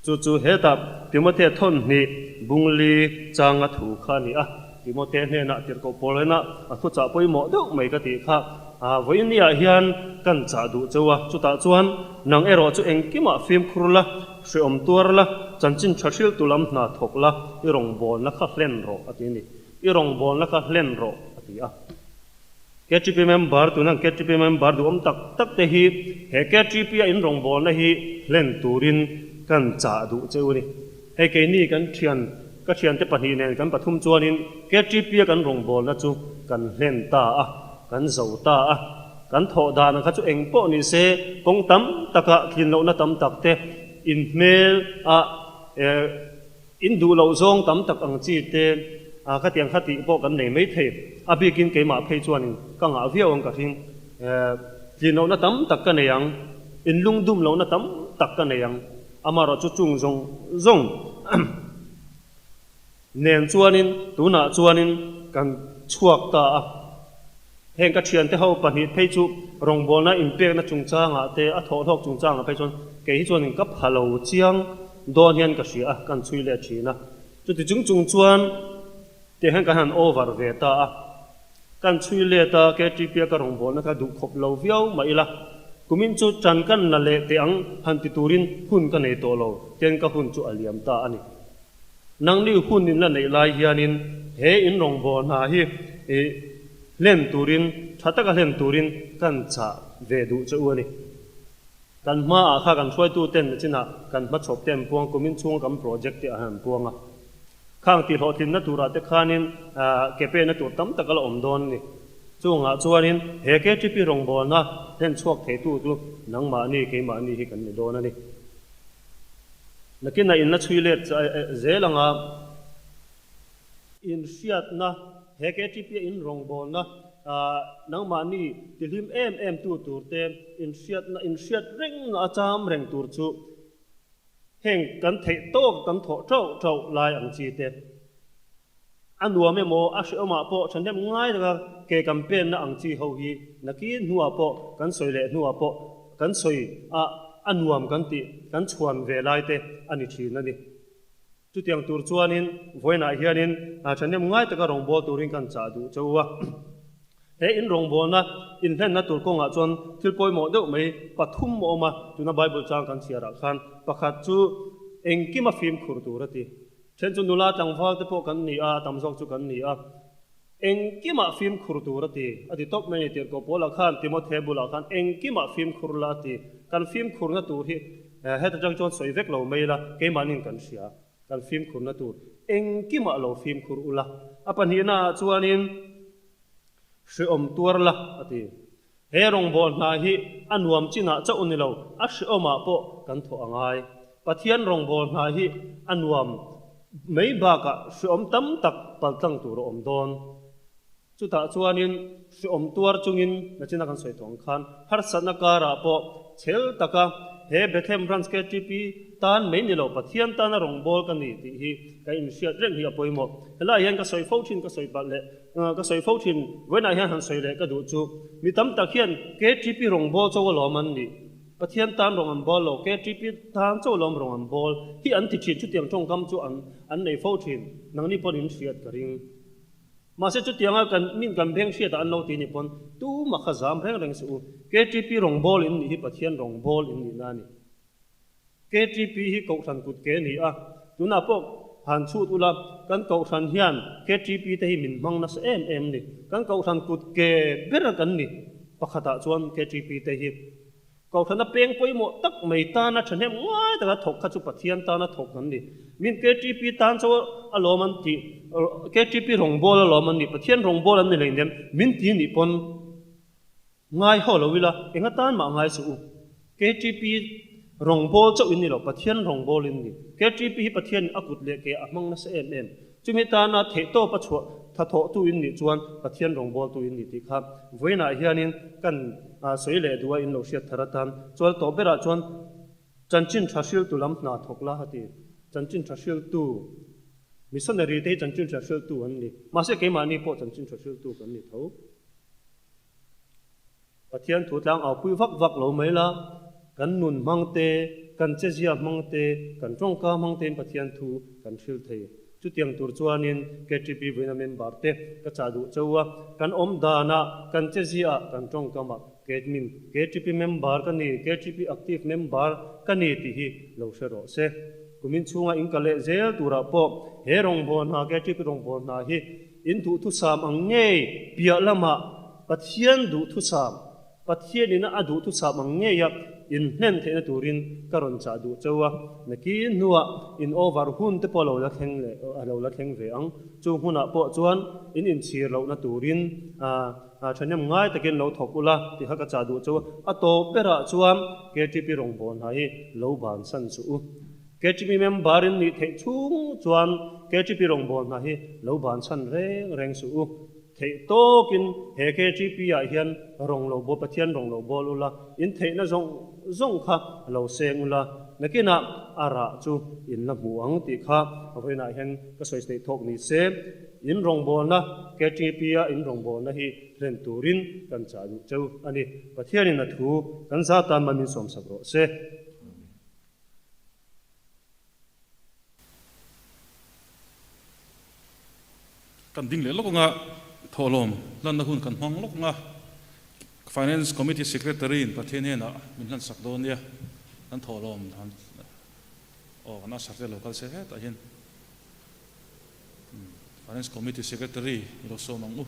chu heta Timothy thon ni bungli changa thu kha ni a Timothy ne na tir ko polena a thu cha poi mo deuh mai ka ti kha voinia hian kan cha du chowa chu ta chuan nang ero chu engkima film khurla hriom tuarla chanchin thashil tulam na thokla irong bol na kha hlen ro ati ni irong bol na kha hlen ro ati a KTP member tu nang KTP member du om tak te hi he KTP in rong bol na hi hlen turin kan cha du cheu ni he ke ni kan thian te pahni nen kan pathum chuanin KTP kan rong bol na chu kan hlen ta a kan zo ta a kan tho dan kha chu eng po ni se kong tam taka thin lo na tam tak te in mel a in du lo zong tam tak ang chi te kha tiang kha ti po kan nei mai the a bikin ke ma phei chuanin ka nga viau ang ka thing thin lo na tam tak ka nei ang in lung dum lo na tam tak ka nei ang amaro chu chung zong nen chuanin tuna chuanin kan Chhuakte a heng ka thian te ho pahnih phei chu rong bol na impact na chung changa te a tho thok chung changa phei chon ke hi chuanin ka phalo chiang don hian ka ria kan chui le thina chu ti chung chuan te heng ka han over ve ta a kan chui le ta KTP ka rong bol na ka du khop lo viau mai la kumin chu chan kan na le te ang han ti turin hun ka nei to lo ten ka hun chu aliam ta ani nang ni hun in la nei lai hianin he in rong bol na hi len turin thataka len turin kan cha ve du chu ani kan ma a kha kan Hruaitu ten china kan ma chhop tem puang kumin chung kam project ti a han puanga khang ti ho thin na tura te khanin ke pe na tur tam takala om don ni chunga chuanin he KTP rong bol na ten Chhuakte tu nang ma ni ke ma ni hi kan ni don ani nakin na in na chui le zelanga in fiat na HKTP in Rongbol na nang mani tilim tu turte in shiat ring na cham reng tur chu heng kan thei to kan tho trau lai ang chi te anua me mo ashoma po chandem ngai da ke campaign na ang chi ho hi naki nuwa po kan soile nuwa po kan soi anuam kan ti kan chuan ve lai te ani thi na ni chu tiang tur chuanin voina hianin chandem ngai ta ka Rongbol turin kan cha du chowa he in Rongbol na in hlen na tur ko nga chon thilpoi mo deuh mai pathum mo ma tuna bible chang kan chiara khan pakhat chu engkima phim khur tur ati chen chu nula tangwal te po kan ni tamjok chu kan ni engkima phim khur tur ati ati top mai ter ko pola khan timothe bula khan engkima phim khur la ti kan phim khur na tur hi het jang chon soi vek lo mai la ke manin kan sia kan phim khur na tur engkima lo phim khur ula apan hi na chuanin shi tuar la ati he Rongbol na hi anuam china cha unilo a shi oma po kan tho angai pathian Rongbol na hi anuam mei ba ka shi tam tak paltang tur don chu ta chuanin shi tuar chungin na china kan soi thong khan har sana kara po chel taka he Bethlehem branch KTP tan mei ni lo pathian tan Rongbol kan ni ti hi ka in shiat reng hi apoimo la yan ka soi phochin ka soi balle ka soi phochin wena hian han soi le ka du chu mi tam tak hian KTP Rongbol chaw lo man ni pathian tan Rongbol lo KTP tan chaw lom Rongbol hi an ti thin chu tiang tong kam chu an nei phochin nang ni pon in shiat ka ring ma se chu tianga kan min kan beng shiat an lo ti ni pon tu ma kha zam reng su KTP Rongbol in ni hi pathian Rongbol in ni na ni KTP hi ko than kut ke ni tuna po han chut ula kan ko than hian KTP te hi min mang na se em ni kan ko than kut ke ber kan ni pakhata chuan KTP te hi ko than na peng poimo tak mai ta na thane ngai ta thok kha chu pathian ta na thok kan ni min KTP tan chaw aloman ti KTP Rongbol aloman ni pathian Rongbol an ni leinem min ti ni pon ngai ho lo wila enga tan ma ngai su KTP Rongbol chaw in ni lo pathian Rongbol in ni KTP hi pathian akut le ke amang na se em chumi ta na the to pa chho tha tho tu in ni chuan pathian Rongbol tu in ni ti kha voina hianin kan soi le duwa in lo siat tharatan chol to bera chuan chanchin thasil tu lam na thokla hati chanchin thasil tu missionary te chanchin thasil tu an ni ma se ke ma ni po chanchin thasil tu kan ni tho pathian thu tlang au pui vak lo mai la kan nun mangte kan chezia mangte kan tongka mangte pathian thu kan thil thei chu tiang tur chuanin KTP voina member te ka cha du chowa kan om dana kan chezia kan tongka ma ketmin KTP member kan ni KTP active member kan ni ti hi lo se ro se kumin chunga inkale zel tura po he Rongbol na KTP Rongbol na hi in thu sam ang ngei pia lama pathian du thu sam pathian ina adu thu sam ang ngei ya in hnen the na turin karon cha du chowa naki nuwa in over hun te polo la kheng le alo la kheng ve ang chu huna po chuan in chir lo na turin thanem ngai takin lo thokula ti haka cha du chowa ato pera chuam KTP Rongbol hai lo ban san chu KTP member in ni the chung chuan KTP Rongbol hai lo ban san reng su thei tokin he KTP ya hian rong lo bo pathian rong lo bol ula in thei na zong kha lo seng ula nakina ara chu in la muang ti kha hoina hian ka soi stei thok ni se in Rongbol na KTP ya in Rongbol na hi ren turin kan cha du cheu ani pathian in na thu kan za tan mamin som sabro se kan ding le lo nga tholom lan na hun kan hong lok nga finance committee secretary in Pathianni na min han sak don ya kan tholom han na sakte local se ta hin finance committee secretary lo so mang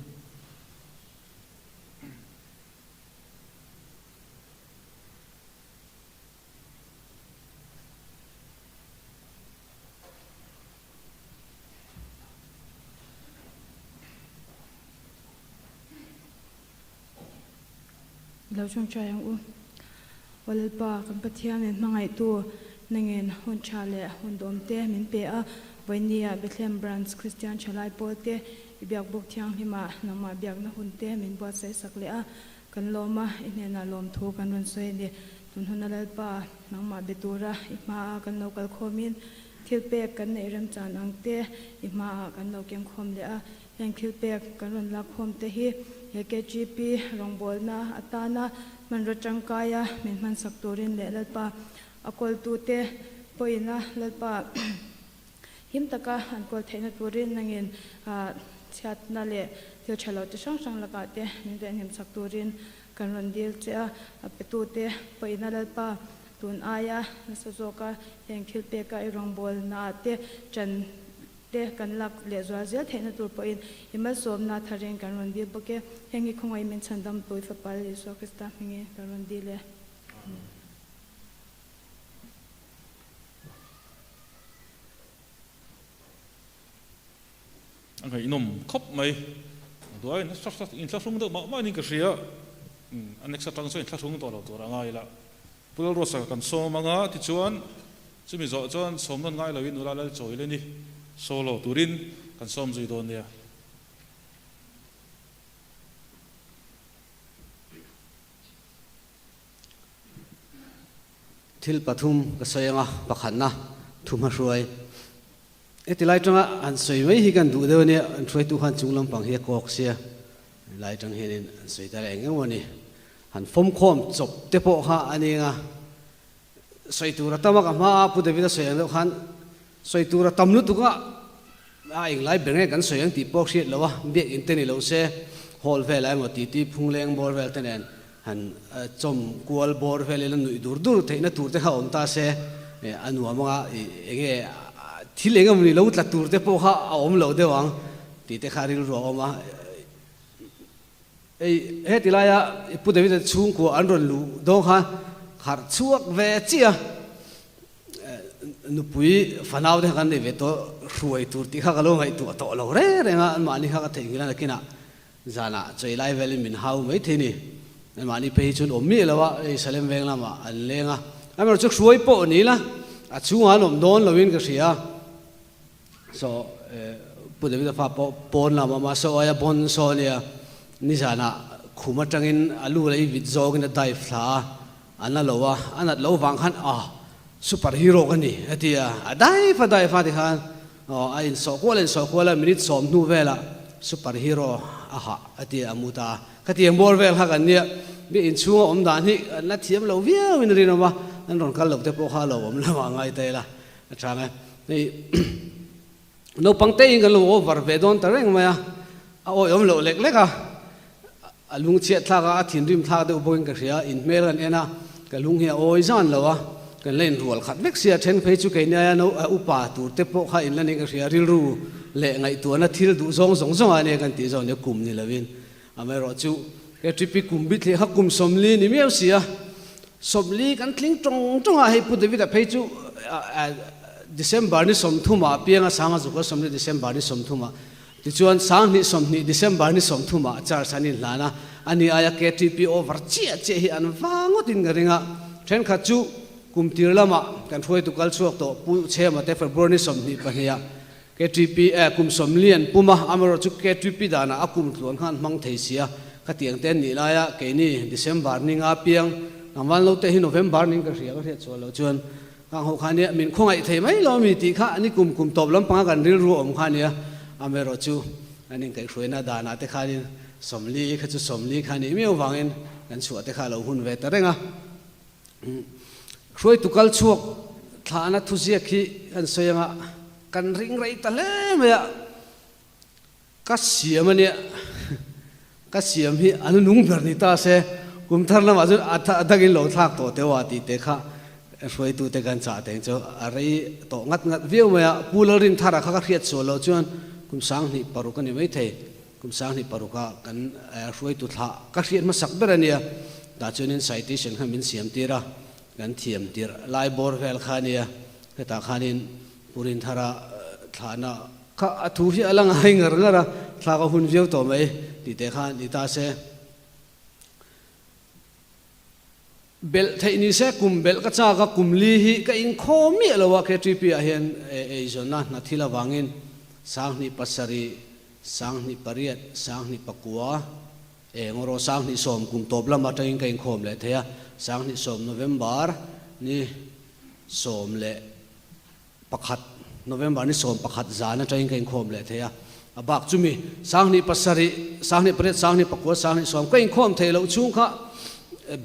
Lau chung chayang walpa kan Pathianni mangai tu nangen hun chale hun domte min pe a Vainia Bethlehem branch Christian chalai pote biak buk thiang hima nangma biak na hunte min bua sai sakle a kan loma inena lom thu kan ron soi ni tun hunalal pa nangma betura ima kan local khomin thilpek kan nei ram chan angte ima kan lo kem khom le a yang thilpek kan ron la khom te hi KGP rongbol na atana man ro changkaya min man saktorin le lalpa akol tu te poina lalpa him taka an kol theina turin nangin chat na le thil chalo te sang sang laka te min den him saktorin kan ron dil che a petu te poina lalpa tun aya nasazoka yang thilpeka rongbol na te chan kan lak le zwa zel theina tur po in imal som na tharing kan ron di boke hengi khongai men chandam toi fa pal le so kesta hingi kan ron di le angkai inom khop mai duai na sat in classroom do ma ni ka ria anexa tang so in classroom to lo to ra ngai la pul ro sa kan so manga ti chuan chumi zo chuan som non ngai lo in Lalhriatzuala solo turin kan som zui don nia thil pathum ka soyanga pakhanna thuma hruai etilai tanga an soi mai hi kan du de ne an throi tu khan chunglam pang he kok sia lai tang henin an soi ta reng ngoni han fom khom chop te po ha aninga soi tu ra tama ka ma pu de vida soyang do khan soi tu ra tamnu tu ka a ing lai benge kan soyang ti pok sia lawa be inteni lo se hol ve lai mo ti phungleng bor vel tenen han chom kual bor vel le nui dur dur theina tur te ha om ta se anu ama enge thil engam ni lo tla tur te po ha om lo de wang ti te kharil ro ma ei he tilaya pu de vida chung ko an ron lu do kha khar chuak ve chia nupui fanau de kan de ve to Hruaitu ti kha galo ngai tu to lo re nga ma ni kha ka thengila kina zana chei lai vel min hau mai thini ma ni pe chun om mi lawa ei salem veng lama an lenga amar chu hruai po ni la a chunga nom don lovin ka ria so pu de vida fa pon lama ma so aya bon so nia ni zana khuma tangin alu lei vit jog na dai fla ana lowa anat lo wang khan superhero kan ni atia dai fa ti khan a in so kwala minute som nu vela superhero aha atia amuta katiang bor vel ha kan nia bi in chunga om dan hi na thiam lo via min ri no ma an ron kal lo te po kha lo om la wa ngai te la athanga ni no pangte in kan lo over ve don ta reng ma ya a o om lo lek leka alung che thla ga thin rim thla de boing ka ria in mel kan ena ka lung hi oi zan lo wa kan len rual khat vek sia then phei chu ke nia no upa tur te po kha in la ni ka ria ril ru le ngai tu na thil du zong ane kan ti zong ne kum ni lovin amero chu ke tripi kum bit le ha kum somli ni meu sia somli kan tling tong a he pu de vida phei chu December ni som thuma pianga sanga zu ko somli December ni som thuma ti chuan sang ni som ni December ni som thuma char sani lana ani aya KTP over che hi an wangot in garinga then kha chu kum tirlama kan thoi tu kal chuak to pu chema te February ni som ni pahia KTP kum somlian puma amaro chu KTP dana akum tlon khan mang theisia khatiang ten ni laya ke ni December ni nga piang naman lo te hi November ni ka ria ka ria cholo chuan kang ho khania min khongai thei mai lo mi ti kha ani kum top lam panga kan ril ru om khania amero chu ani kai hruina dana te khanin somli kha chu somli khani meu wangin kan chu te kha lo hun ve ta renga hroi tukal chuak Thlahna thuzia khi kan soyanga kan ring rei ta le maya ka siam ania ka siam hi anu nung ber ni ta se kum thar lama chu adagin lo thak to te wa ti te kha Hruaitu te kan cha teng chu arei to ngat viu maya pularin thara kha ka riat cholo chuan kum sang ni paru kan ni mai thei kum sang ni paru ka kan Hruaitu thla ka riat ma sak berania da chunin citation khamin siam tira kan thiam tir lai bor vel khania ta khanin purin thara Thlahna kha athu hi alang hai ngara thla ka hun viu to mai ti te khan ni ta se bel thei ni se kum bel ka cha ka kum li hi ka Inkhawm mi lo wa KTP a hian e zona na thila wangin sang ni pasari sang ni pariat sang ni pakua ngoro sang ni som kum top lama tang ka Inkhawm le thea sang ni som November ni som le pakhat November ni som pakhat zana tang ka Inkhawm le thea abak chumi sang ni pasari sang ni pariat sang ni pakua sang ni som ka Inkhawm thei lo chung kha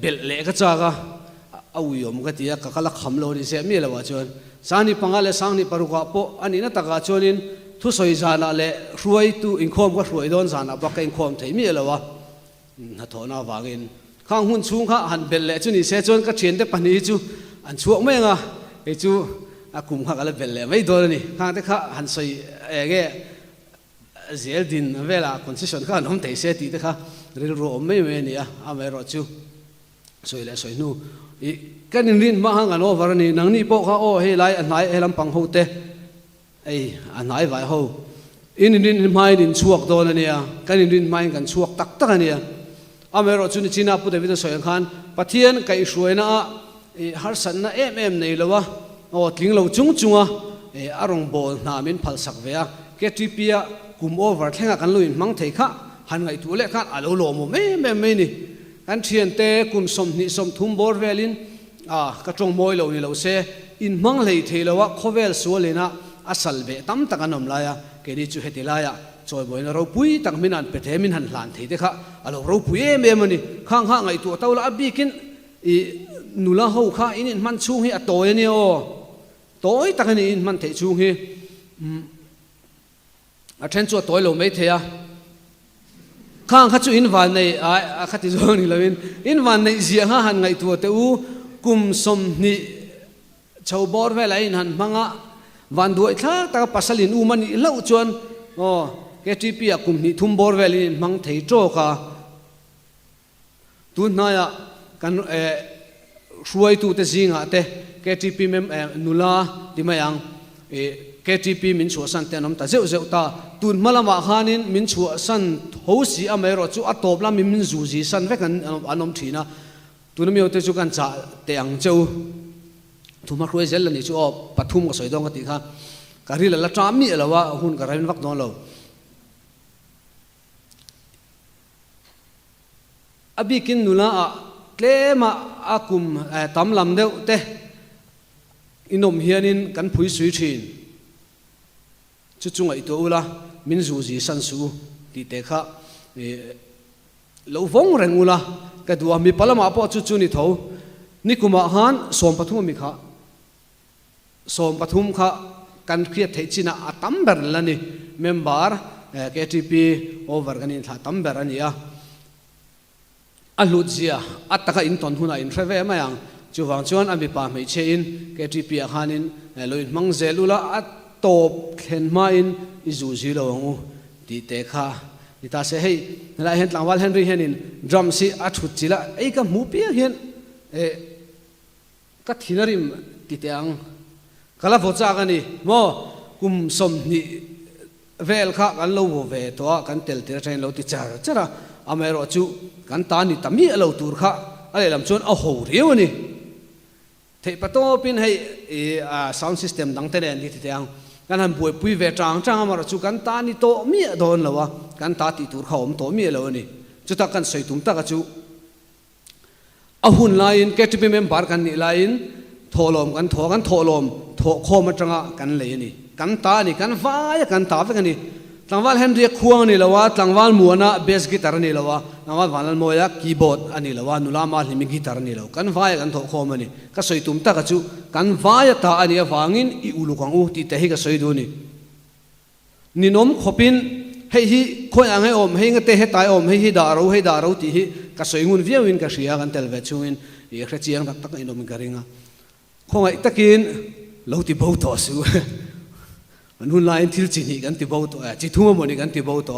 bel le ka cha ga awiyom ka tia ka kala khamlo ni se mi la wa chon sang ni pangale sang ni paruka po ani na taka chonin thu soi zana le Hruaitu Inkhawm ka hruai don zana ba ka Inkhawm thei mi la wa na thona wangin khang hun chung kha han bel le chu ni se chon ka thien te pani chu an chuak me nga e chu akum kha kala bel le mai do ni khang te kha han soi ge zel din vela concession kha nom te se ti te kha ril ro me me ni a me ro chu soi le soi nu i kanin rin ma hang an over ni nang ni po kha o he lai an nai elam pang ho te ei an nai vai ho in rin mai din chuak do na ni a kanin rin mai kan chuak tak tak ani a amero chuni china pu devi soi khan pathian kai hruaina har san na em nei lowa o tling lo chung chunga arong bol na min phal sak vea ketipia kum over thenga kan luin mang thei kha han ngai tu le khan alo lo mo me ni kan thian te kum som ni som thum bor velin ka tong moi lo ni lo se in mang lei thei lowa khovel sualena asal be tam takanom la ya ke ri chu hetilaya choi boina ro pui tak minan pethe min han hlan thei te kha alo ro pui em ani khang ha ngai tu tawla abikin i nula ho kha in man chung hi atoy ni o toy takani in man thei chung hi a then chu toy lo mai theya khang kha chu in van nei a khati zong ni lovin in van nei zia ha han ngai tu te u kum som ni chau bor ve lai han manga van duai thla ta pasalin u mani lo chuan o ketipia kum ni thum bor velin mang thei tro ka tu na ya kan Hruaitu te zinga te KTP mem nula dimayang KTP min chu san te nom ta zeu zeu ta tun malama khanin min chu san hosi amero chu atop la min zu ji san ve kan anom thina tunmi ote chu kan cha te ang cheu thuma khruai zel ni chu pathum ko soidong ka ti kha karila la tami lawa hun ka rain vak don lo abikin nula a tlema akum tamlam deuh te inom hianin kan phui sui thin chu chunga i to ula min zu ji san su ti te kha lo vong rengula ka duwa mi palama po chu chu ni tho nikuma han som pathum mi kha som pathum kha kan khriat thei china atam ber lani member KTP over ganin tha tam ber ania alutzia ataka in ton huna in reve mayang chuwang chuan ami pa mei che in KTP khanin loin mangzelula atop khen ma in izu zilo ngu ti te kha ita se hei la hen tlangwal henry henin drum si athut chila ei ka mu pia hian ka thinarim ti teang kala vocha gani mo kum som ni vel kha kan lo ve to kan tel tir train lo ti chara amero chu kan ta ni tami alo tur kha ale lam chon a ho riu ni thei pato pin hei sound system dang te nen ni ti teang kan han buai pui ve tang amaro chu kan ta ni to mi don lawa kan ta ti tur khom to mi lo ni chu ta kan soi tum ta ka chu ahun lain KTP member kan ni lain tholom kan tholom tho khom atanga kan le ni kan ta ni kan vai kan ta ve kan ni tlangwal henry khuang ni lawa tlangwal muana bass guitar ni lawa tlangwal vanlalmoya keyboard ani lawa nulama himi guitar ni law kan vai kan tho khom ani ka soi tum ta ka chu kan vai ta ani awangin i ulukang u ti te hi ka soi du ni nom khopin hei hi khoyang he om hei ngate he tai om hei da ro ti hi ka soi ngun viewin ka ria kan tel ve chuin i khre chiang tak tak inom ka ringa khongai takin lo ti bo to su nun lain thil chini kan ti bo to chi thuma moni kan ti bo to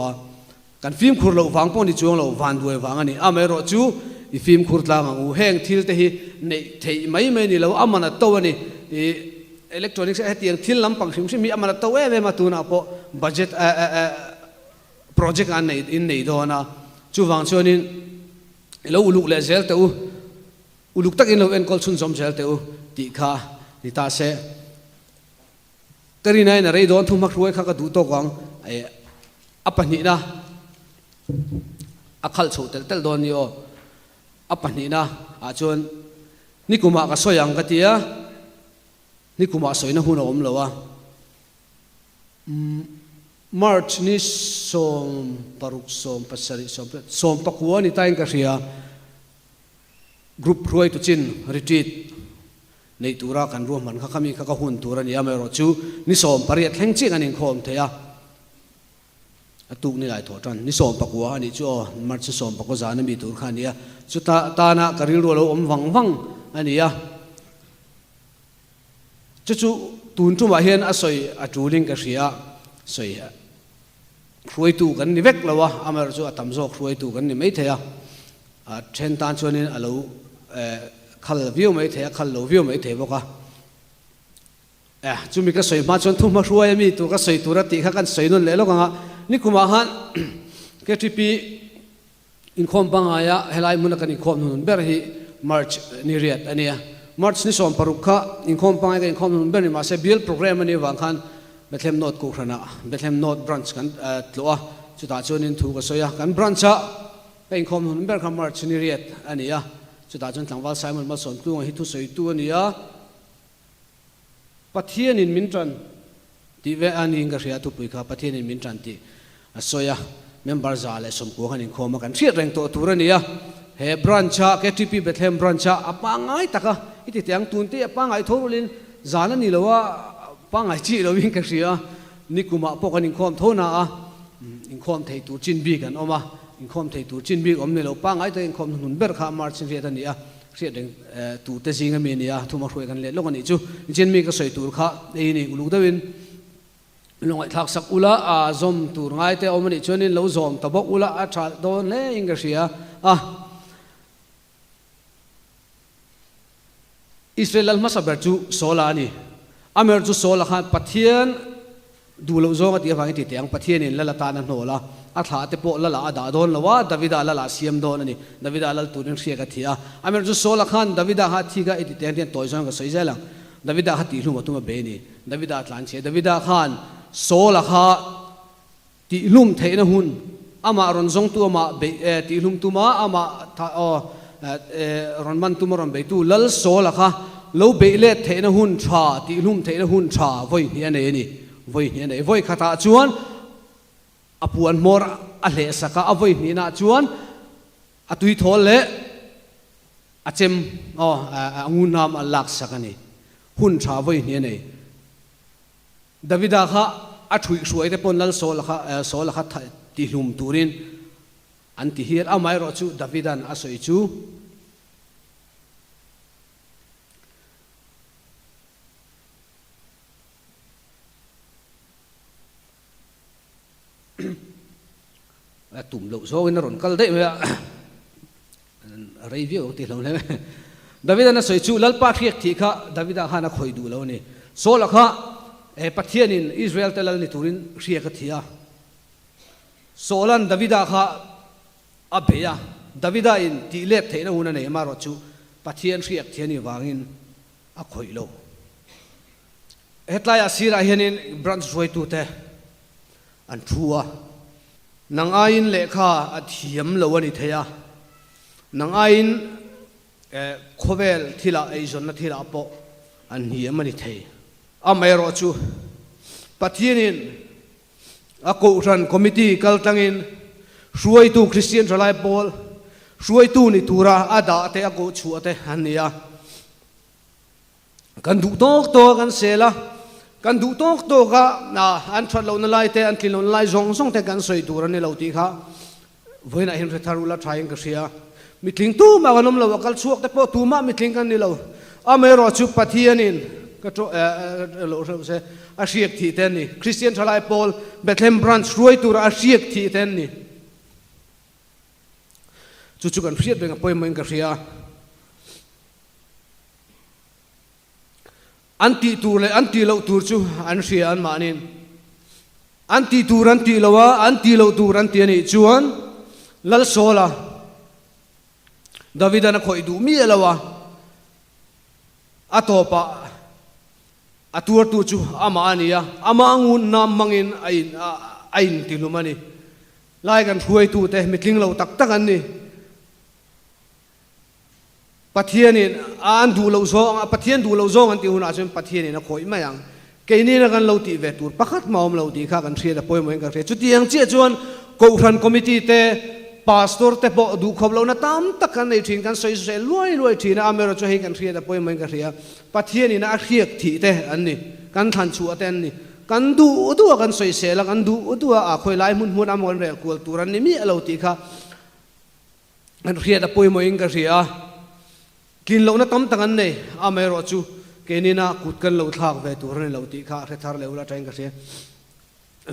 kan film khur lo wang pon ni chuang lo van duai wang ani amero chu i film khur tla ngu heng thil te hi nei thei mai ni lo amana to ani electronics atiang thil lampang sim mi amana to we ma tu na po budget project an nei in nei do na chu wang chonin lo uluk le zel te uluk tak in lo en kol chun som zel te ti kha ni ta se tari nai na rei don thumak ruai kha ka du to kwang apani na akhal chho tel don ni o apani na a chon ni kuma ka soyang ka tia ni kuma soina hun om lowa March ni som paruk som pasari som pakwa ni taing ka ria group Hruaitu chin retreat nei tura kan ro man kha kami kha ka hun tura ni amero chu ni som pariat thleng chi kan Inkhawm theya atuk ni lai tho tan ni som pakwa ni chu March som pakwa za na mi tur kha nia chu ta na karil ro lo om wang ania chu tun tu ma hian asoi atuling ka ria soi Hruaitu kan ni vek lawa amar chu atam jok Hruaitu kan ni mai theya a then tan chuanin alo khal view mai theya khal lo view mai the boka chumi ka soi ma chon thuma hruai mi tu ka soi tura ti kha kan soi non le lo ka ni kuma han KTP Inkhawm bangaya helai mun kan Inkhawm nun ber hi March ni riat ania March ni som parukha Inkhawm pangai ka Inkhawm nun ber ni ma se bil program ani wang khan Bethlehem North ko khana Bethlehem North branch kan tloa chuta chonin thu ka soya kan branch a ka Inkhawm nun ber kha March ni riat ania chuta chon tlangwal Simon ma son tu hi thu soi tu ania Pathianni mintran ti ve ani nga ria tu pui kha Pathianni mintran ti asoya member za le som ko kan Inkhawm kan thiat reng to turania he branch a KTP Bethlehem branch a apangai taka iti tiang tun ti apangai thorulin zana ni lowa pangai chi lo wing ka ria ni kuma pokan Inkhawm thona a Inkhawm thei tu chin bi kan oma Inkhawm thei tu chin bi om ne lo pangai to Inkhawm nun ber kha March ria ta ni a ria deng tu te jinga me ni a thuma hruai kan le lo kan ni chu chen mi ka soi tur kha ei ni ulu dawin longai thak sak ula a zom tur ngai te omani chonin lo zom tabok ula a tha don le inga ria a Israel al masaber chu sola ni amer chu sola khan pathian du lo zonga ti wangi ti tiang Pathianin lalata na hnola a Thlahte po lala ada don lawa Davida lala siam don ani Davida lal turin ria ka thia amer chu sola khan Davida ha thi ga iti ten toy zong ka soi zelang Davida ha ti hlum atuma be ni Davida tlan che Davida khan sola kha ti hlum theina hun ama ron zong tu ama be ti hlum tu ma ama ron man tu ron be tu lal sola kha lo be le theina hun tha ti hlum theina hun tha voi hi ani voi hi ani voi khata chuan apuan mor a le saka a voi ni na chuan atui thol le achem angunam alak sakani hun tha voi ni ani Davida kha a thui hruai te pon lal sol kha ti hlum turin an ti hir amai ro chu Davidan asoi chu tum lo so in ron kal de me review ti lo le Davidan asoi chu lalpa thiek thi kha Davida khana khoi du lo ni sol kha Pathianin Israel telal ni turin ria ka thia solan Davida kha abeya Davida in ti lep theina una nei ma ro chu Pathian riak thiani wangin a khoi lo hetlaya sira hianin branch Hruaitu te an thua nangain lekha a thiam lo ani theya nangain khovel thila eizon na thila po an hiam ani thei amero chu Pathianin ako ran committee kaltangin Hruaitu Christian ralai pol Hruaitu ni tura ada te ako chu ate hania kan du tok to kan sela kan du tok to ka na an thal lo na lai te an tlin lo lai zong te kan soi tura ni lo ti kha voina hin retharula trying ka sia mitling tu ma ganom lo kal chuak te po tu ma mitling kan ni lo amero chu Pathianin ka to lo se a riek thi ten ni Christian thalai pol Bethlehem branch Hruaitu a riek thi ten ni chu kan riet benga poi moin ka ria anti tur le anti lo tur chu an ria an manin anti tur anti lowa anti lo tur anti ani chuan lal sola Davida na khoi du mi lawa atopa atur tu chu ama ania ama angun nam mangin ain tilumani lai kan Hruaitu te mitling lo tak tak an ni Pathianni an du lo zong Pathian du lo zong an ti huna chun Pathianni na khoi ma yang ke ni na kan lo ti ve tur pakhat maum lo ti kha kan thria da poi moi ka thre chu tiang che chuan ko thran committee te pastor te po du khop lo na tam tak kan nei thin kan soi se loi thin a mero chu hei kan thria da poi moi ka thria Pathianni na a khiak thi te an ni kan than chu aten ni kan du kan soi se la kan du a khoi lai mun amon re kul turan ni mi lo ti kha kan thria da poi moi ka thria kin lo na tam tak an nei a mero chu ke ni na kut kan lo thak ve tur ni lo ti kha re thar le ula train ka thria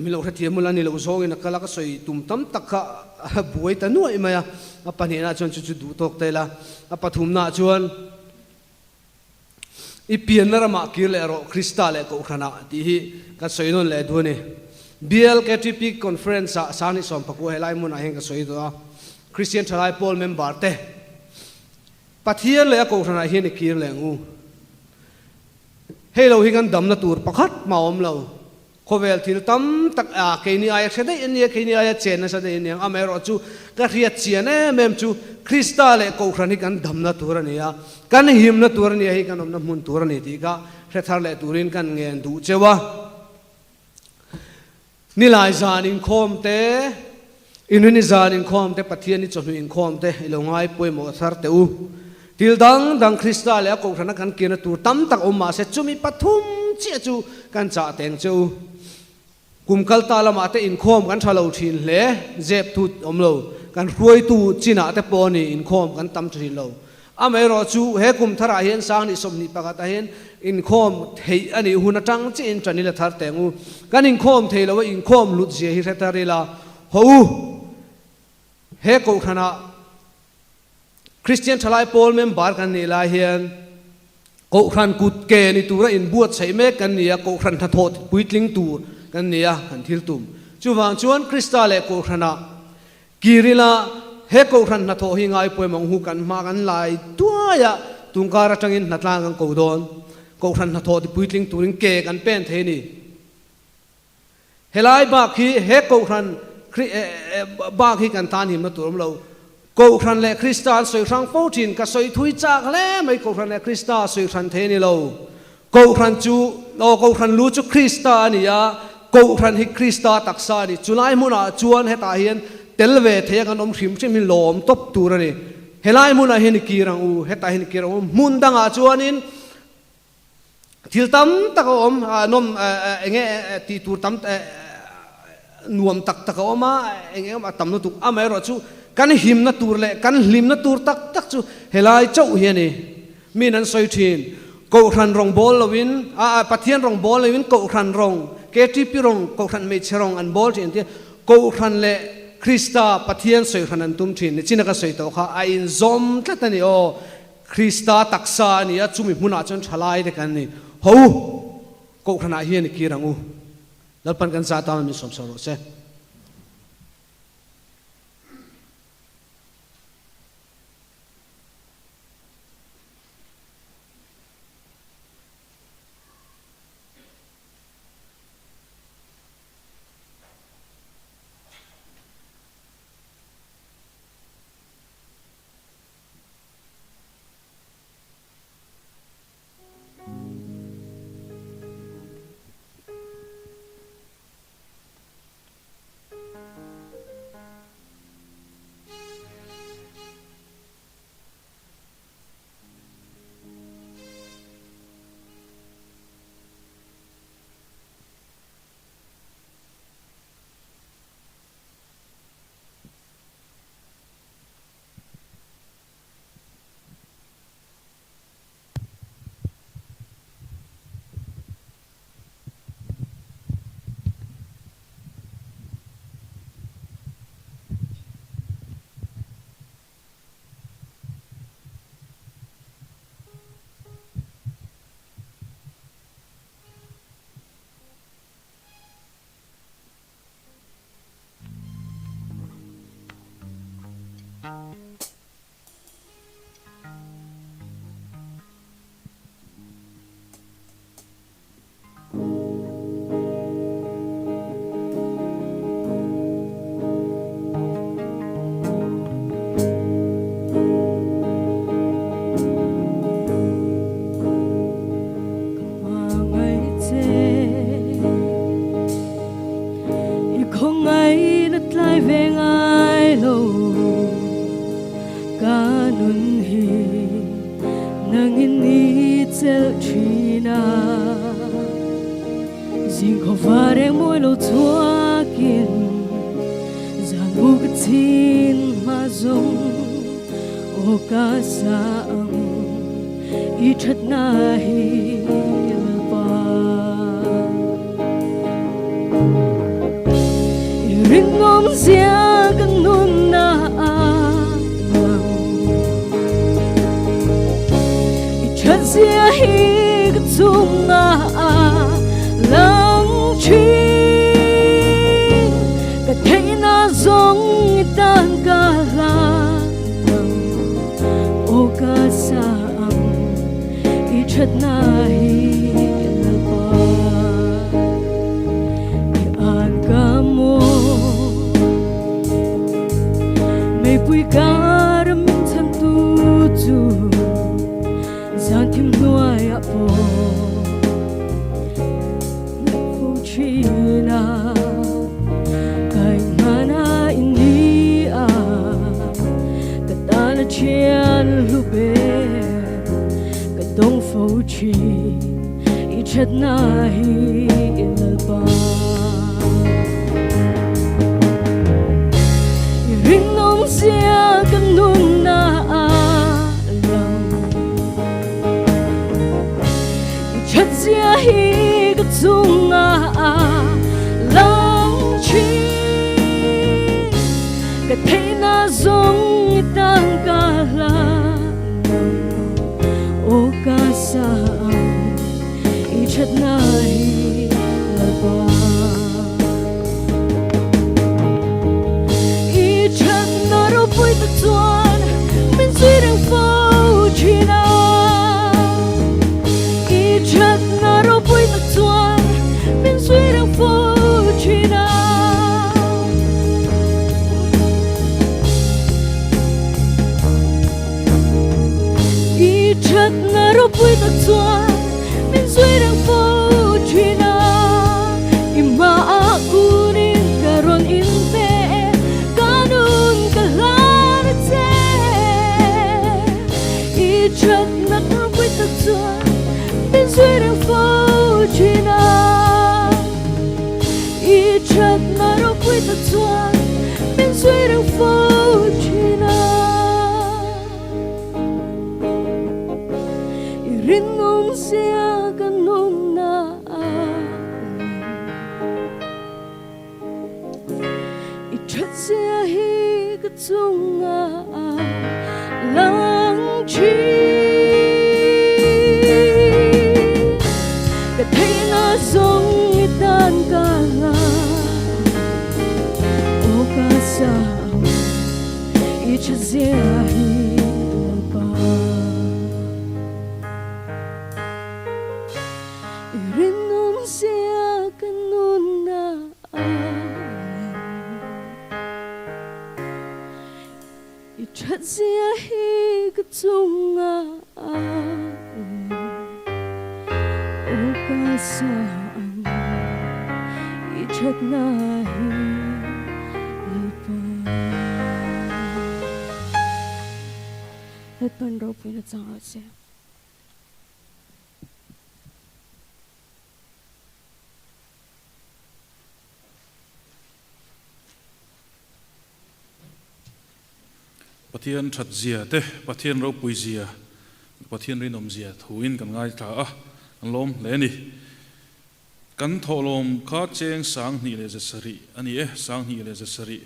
mi lo thia mulan ni lo zong in kala ka soi tum tam tak kha buai ta nuai maya a pani na chon chu du tok te la a pathum na chuan i pian na rama ki le ro krista le ko khana ti hi ka soi non le du ni BLKTP conference sa ni som paku helai mun a heng ka soi do Christian Thalai Paul member te Pathian le ko khana hi ni ki le ngu hello hi kan dam na tur pakhat maom lo khovel thil tam tak a ke ni ai khade in ye ke ni ai chen na sa de ni amero chu ka riat chian e mem chu krista le ko khrani kan dam na tur ani ya kan him na tur ni hi kan om na mun tur ni ti ka the thar le turin kan ngen du chewa ni lai zan Inkhawm te inuni zan Inkhawm te Pathianni Chawhnu Inkhawm te ilongai poi mo thar te u til dang krista le ko khrana kan kina tur tam tak om ma se chumi pathum che chu kan cha teng chu kumkal talama te Inkhawm kan thalo thin le zep thut omlo kan Hruaitu china te poni Inkhawm kan tam thin lo amero chu he kum thara hian sang ni somni pakata hian Inkhawm thei ani huna tang chin chanila thar tengu kan Inkhawm thei lo Inkhawm lut je hi retarila ho he ko khana Christian Thalai Paul member kan ni la hian ko khan kut ke ni tura in buat sei me kan nia ko khan tha thot puitling tur kan nia kan thil tum chuwang chuan krista le ko khana kirila he ko khan na tho hi ngai poi mong hu kan ma kan lai tuaya tungkara tangin natlang kan ko don ko khan na tho ti puitling turing ke kan pen the ni helai ba khi he ko khan ba khi kan tan him na turum lo ko khan le krista soi sang fotin ka soi thui chak le mai ko khan le krista soi khan the ni lo ko khan chu o ko khan lu chu krista ni ya ko khan hi krista taksa ni chulai muna chuan he ta hian telve the kan om hrim chim lom top tur ani helai muna hin kirang u he ta hin kirang mun danga chuanin thil tam tak om nom enge ti tur tam nuam tak oma enge ma tam no tu amero chu kan him na tur le kan hlim na tur tak chu helai chau hiani min an soi thin ko khan rong bol lovin Pathian rong bol lovin ko khan rong KTP rong ko khan me cherong an bol tin ti ko khan le krista Pathian soi khan an tum thin ni china ka soi to kha a in zom tlatani o krista taksa ni a chumi huna chon thalai de kan ni ho ko khan a hian ki rangu lalpan kan sa ta mi som so se xin khó phá để môi lâu chúa kiên giang u cái tin mà dùng ô ca sa i thật na hi ba ring om zia kan nun na i thật zia hi cái chung na lăng chi cả thấy na giống tan cả là ô ca sa i thật na hi ba i an ca mo mây bụi cá đâm thân tu tu giang tim nuôi áp China cành mana India cả là chiên lu bê cả đông phố chi ít chất na hi là ba ring ông xia cần nun na lòng ít chất xia hi cái chung lăng chi cả thấy na giống tan cả là ô ca sa i chất na hi là ba i chất na ro bụi ta tuan bên dưới đường phố China i chất na ro bụi ta tuan bên dưới đường phố China i chất na ro bụi ta tuan bên dưới đường phố China i ma kunin karon in pe kanun Lalhriatzuala i chất na ro bụi ta tuan bên dưới đường phố China i chất na ro bụi ta tuan bên dưới đường phố China i rin om sia kan nun na i chất sia hi ka chung lăng chi cả thấy nó giống tan cả là ô ca sa i chất sia hi ba i rin om sia kan nun na i chất sia hi ka chung ô ca sa i chất na hi ba hết ban đầu với nó chẳng là sao Pathian that zia te Pathian ro pui zia Pathian rin om zia thuin kan ngai tha a kan lom le ni kan tholom kha cheng sang ni le zasari ani e sang ni le zasari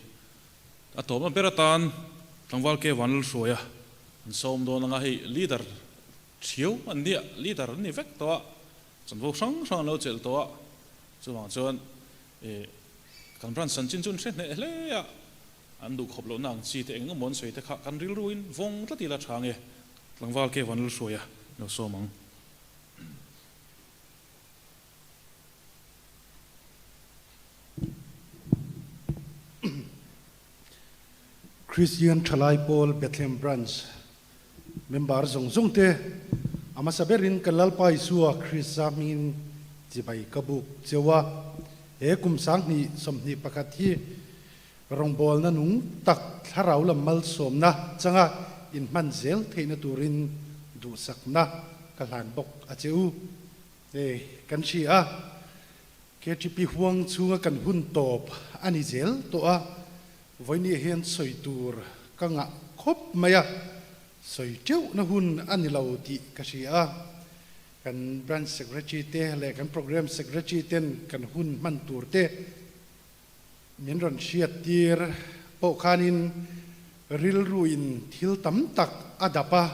atom beratan tangwal ke Vanlalhruaia an som do nga hi leader chiu an dia leader ni vek to chan vo sang lo chel to chuwang chuan e kan bran san chin chun hret ne hle ya an du khop lo nang chi te eng mon soi te kha kan ril ruin vong tla ti la thang e tlangwal ke Vanlalhruaia no somang Christian Chalai Paul Bethlehem Branch member zong te amasaberin kalalpai suwa Chris Samin jibai kabuk chewa e kum sang ni somni pakati rong bol na nung tak tharau lam mal som na changa in man zel theina turin du sak na kalhan bok acheu e kan chi a ke chi pi huang chunga kan hun top ani zel to a voini hian soi tur ka nga khop maya soi cheu na hun ani lo ti ka sia kan branch secretary te le kan program secretary ten kan hun man tur te min ron siat tir po khanin ril ruin thil tam tak adapa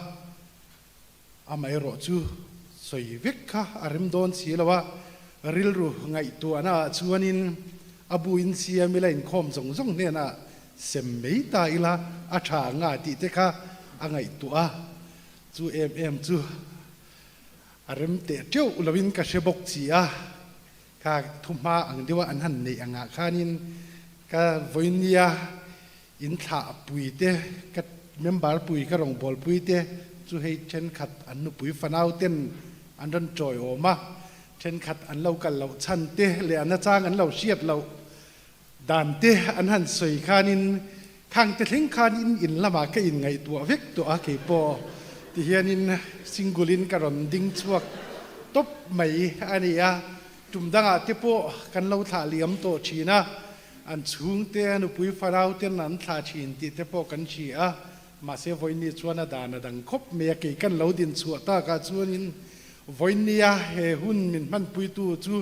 amai ro chu soi vek kha arim don si lawa ril ru ngai tu ana chuanin abuin sia mila Inkhawm zong zong ne na sem mei ta ila a tha nga ti te kha angai tu a chu em chu arim te teu lovin ka shebok chi a ka thuma ang dewa an han nei anga khanin ka voinia in thla pui te ka member pui ka rong bol pui te chu hei chen khat an nu pui fanau ten an ron troi oma chen khat an lo kal lo chan te le an chang an lo siat lo dan te an han soi khanin khang te thing khanin in lama ka in ngai tu vek to a ke po ti hianin singulin ka ron ding chuak top mai ania tum danga te po kan lo tha liam to china an chung te anu pui farau te nan thla chin ti te po kan chi a ma se voini chuana dana dang khop me ke kan lo din chu ta ka chuanin voinia he hun min man pui tu chu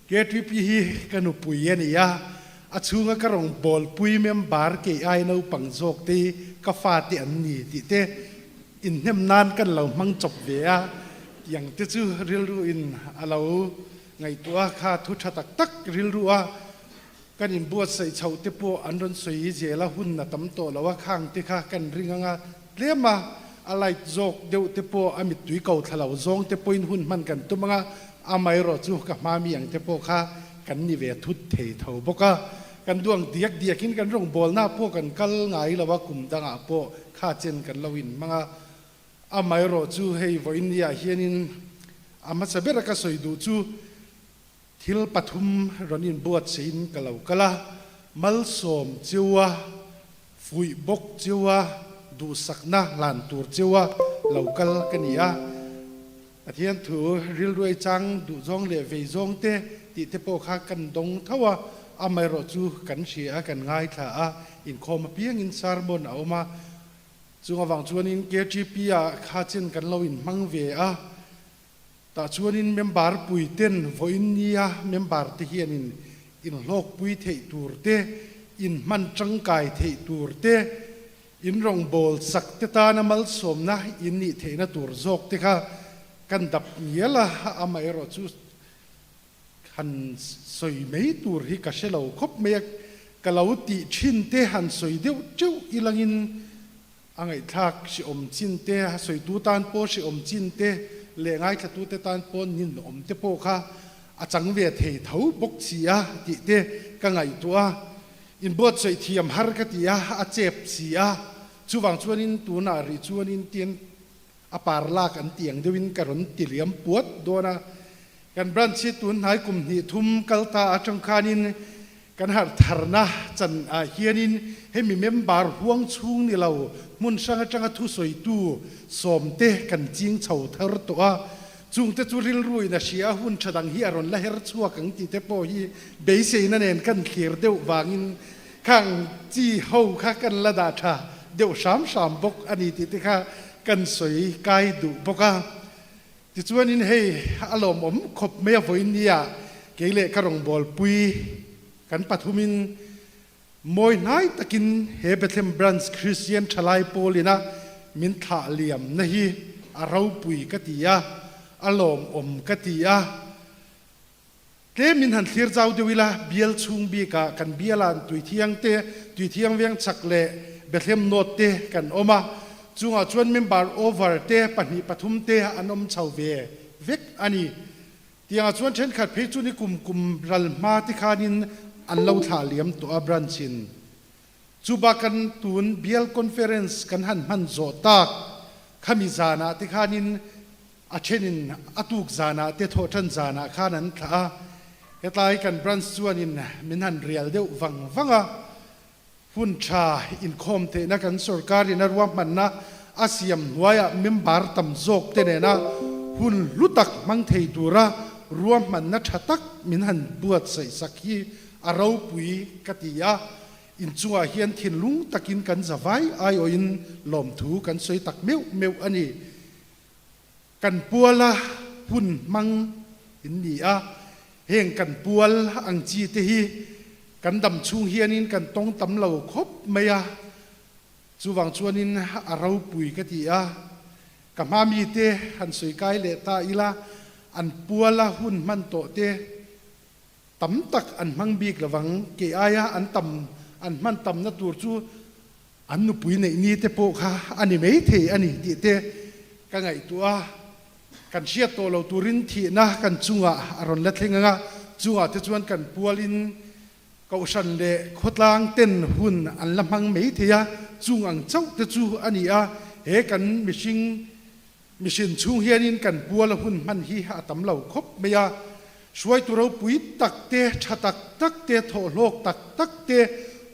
ke tri pi hi kanu pui ania a chunga ka rong bol pui mem bar ke ai no pang jok te ka fa ti an ni ti te in hem nan kan lo mang chop ve a yang te chu ril ru in alo ngai tua kha thu tha tak tak ril ru a kan in buat sai chau te po an ron soi je la hun na tam to lawa khang te kha kan ringanga tlema alai jok deu te po amit tui kau thalaw zong te point hun man kan tumanga amai ro chu ka ma mi ang te po kha kan ni ve thut thei tho boka kan duang diak diakin kan rong bol na po kan kal ngai lawa kum danga po kha chen kan lawin manga amai ro chu hei voinia hianin ama sabera ka soi du chu thil pathum ronin buat sein kalau kala mal som chiwa fui bok chiwa du sakna lan tur chiwa local kania athian thu ril ruai chang du zong le ve zong te ti te po kha kan dong thawa amai ro chu kan sia kan ngai tha a Inkhawm piang in sarmon a oma chunga wang chuanin KGP a kha chen kan loin mang ve a ta chuanin member pui ten voinia member te hianin in lok pui thei tur te in man changkai thei tur te in rong bol sak te ta na mal som na in ni thei na tur zok te kha kan dap niela amai ro chu han soi mei tur hi ka shelo khop me kalau ti chin te han soi deu cheu ilangin angai thak si om chin te soi tu tan po si om chin te le ngai kha tu te tan pon nin om te po kha a chang ve thei thau bok chia ti te ka ngai tua in bot sei thiam har ka tia a chep sia chuwang chuanin tu na ri chuanin tien a par lak an tiang dewin ka ron tiliam puat dona kan branch tun hai kum ni thum kalta atang khanin kan har tharna chan a hianin hemi member huang chung ni lo mun sanga changa thu soi tu som te kan ching chho thar to a chung te churil rui na sia hun thadang hi aron Lalhriatzuala kang ti te po hi beise na nen kan thlir deu wangin khang chi ho kha kan la da tha deu sam sam bok ani ti te kha kan soi kai du boka ti chuanin hei alom om khop me voinia keile karong bol pui kan pathumin moi nai takin he Bethlehem branch Christian thalai polina min tha liam na hi arau pui katia alom om katia te min han thlir zau de wila bial chung bi ka kan bialan tui thiang weng chakle Bethlehem not te kan oma chunga chuan member over te pani pathum te anom chauve vek ani tianga chuan then khat phe chu ni kum ral ma ti khanin an lo tha liam to a branchin chuba kan tun bial conference kan han man zo tak khami zana ti khanin a thenin atuk zana te tho than zana khanan tha hetlai kan branch chuanin min han rial deu wanga hun cha Inkhawm te na kan sarkar in arwam man na asiam nuaya member tam zok te ne na hun lutak mang thei tura รวมมันนัชตักมินหันบวชใส่สักฮีอาราวปุยกติยาอินจัวเฮียนทินลุงตะกินกันจะไว้ไอโออินหลอมถูกันสวยตักเมวอันนี้กันปัวละหุ่นมังอินนี่เฮงกันปัวละอังจีเตฮีกันดำชุงเฮียนินกันต้องตำเหล่าคบไม่จูวังชวนินอาราวปุยกติยากำมามีเตหันสวยกายเลตาอิละอันปัวละหุ่นมันโตเตตำตักอันมังบีกระวังเกอายอันตำอันมันตำนัตัวจูอันนุปุยในนี้เตโปค่ะอันนี้ไม่เทอันนี้ดีเตกันไงตัวกันเชียตัวเราตัวรินทีนะกันจุงอารอนเล็ดเงะจุงเตจวนกันปัวลินเกาชันเล่ขดลางเต้นหุ่นอันลำพังไม่เทียจุงอังเจ้าเตจูอันนี้เฮกันมิชินชุงเฮียนินกันปัวละหุ่นมันฮีอาตำเหล่าคบไม่ช่วยตัวเราปุยตักเตชะตักเตโถโลกตักเต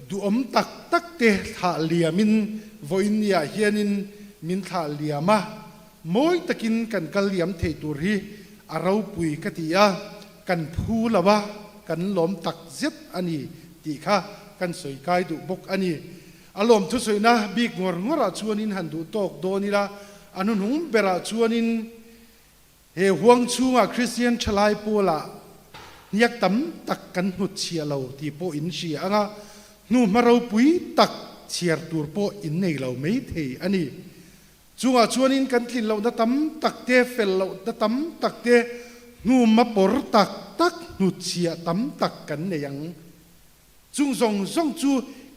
ดูอมตักเตถาเลียมินวอินยาเฮียนินมินถาเลียมามอยตะกินกันกัลยมเทตุรีอาเราปุยกติยากันพูละวะกันหลอมตักเจ็ดอันนี้ตีค่ะกันสวยกายดุบกอันนี้อารมณ์ทุสวยนะบีกงอระชวนินหันดูตกโดนิละอันนั้นหุงเบระชวนินเฮห่วงชูคริสเตียนชลายปูละยักตำตักกันหุดเชียเราที่โปอินเชียงนูมาเราปุยตักเชียร์ตัวโปอินในเราไม่เทอันนี้จูชวนินกันกินเราตำตักเตเฟลเราตำตักเตนูมาปรตักหุดเชียตำตักกันในยังจุงส่งจู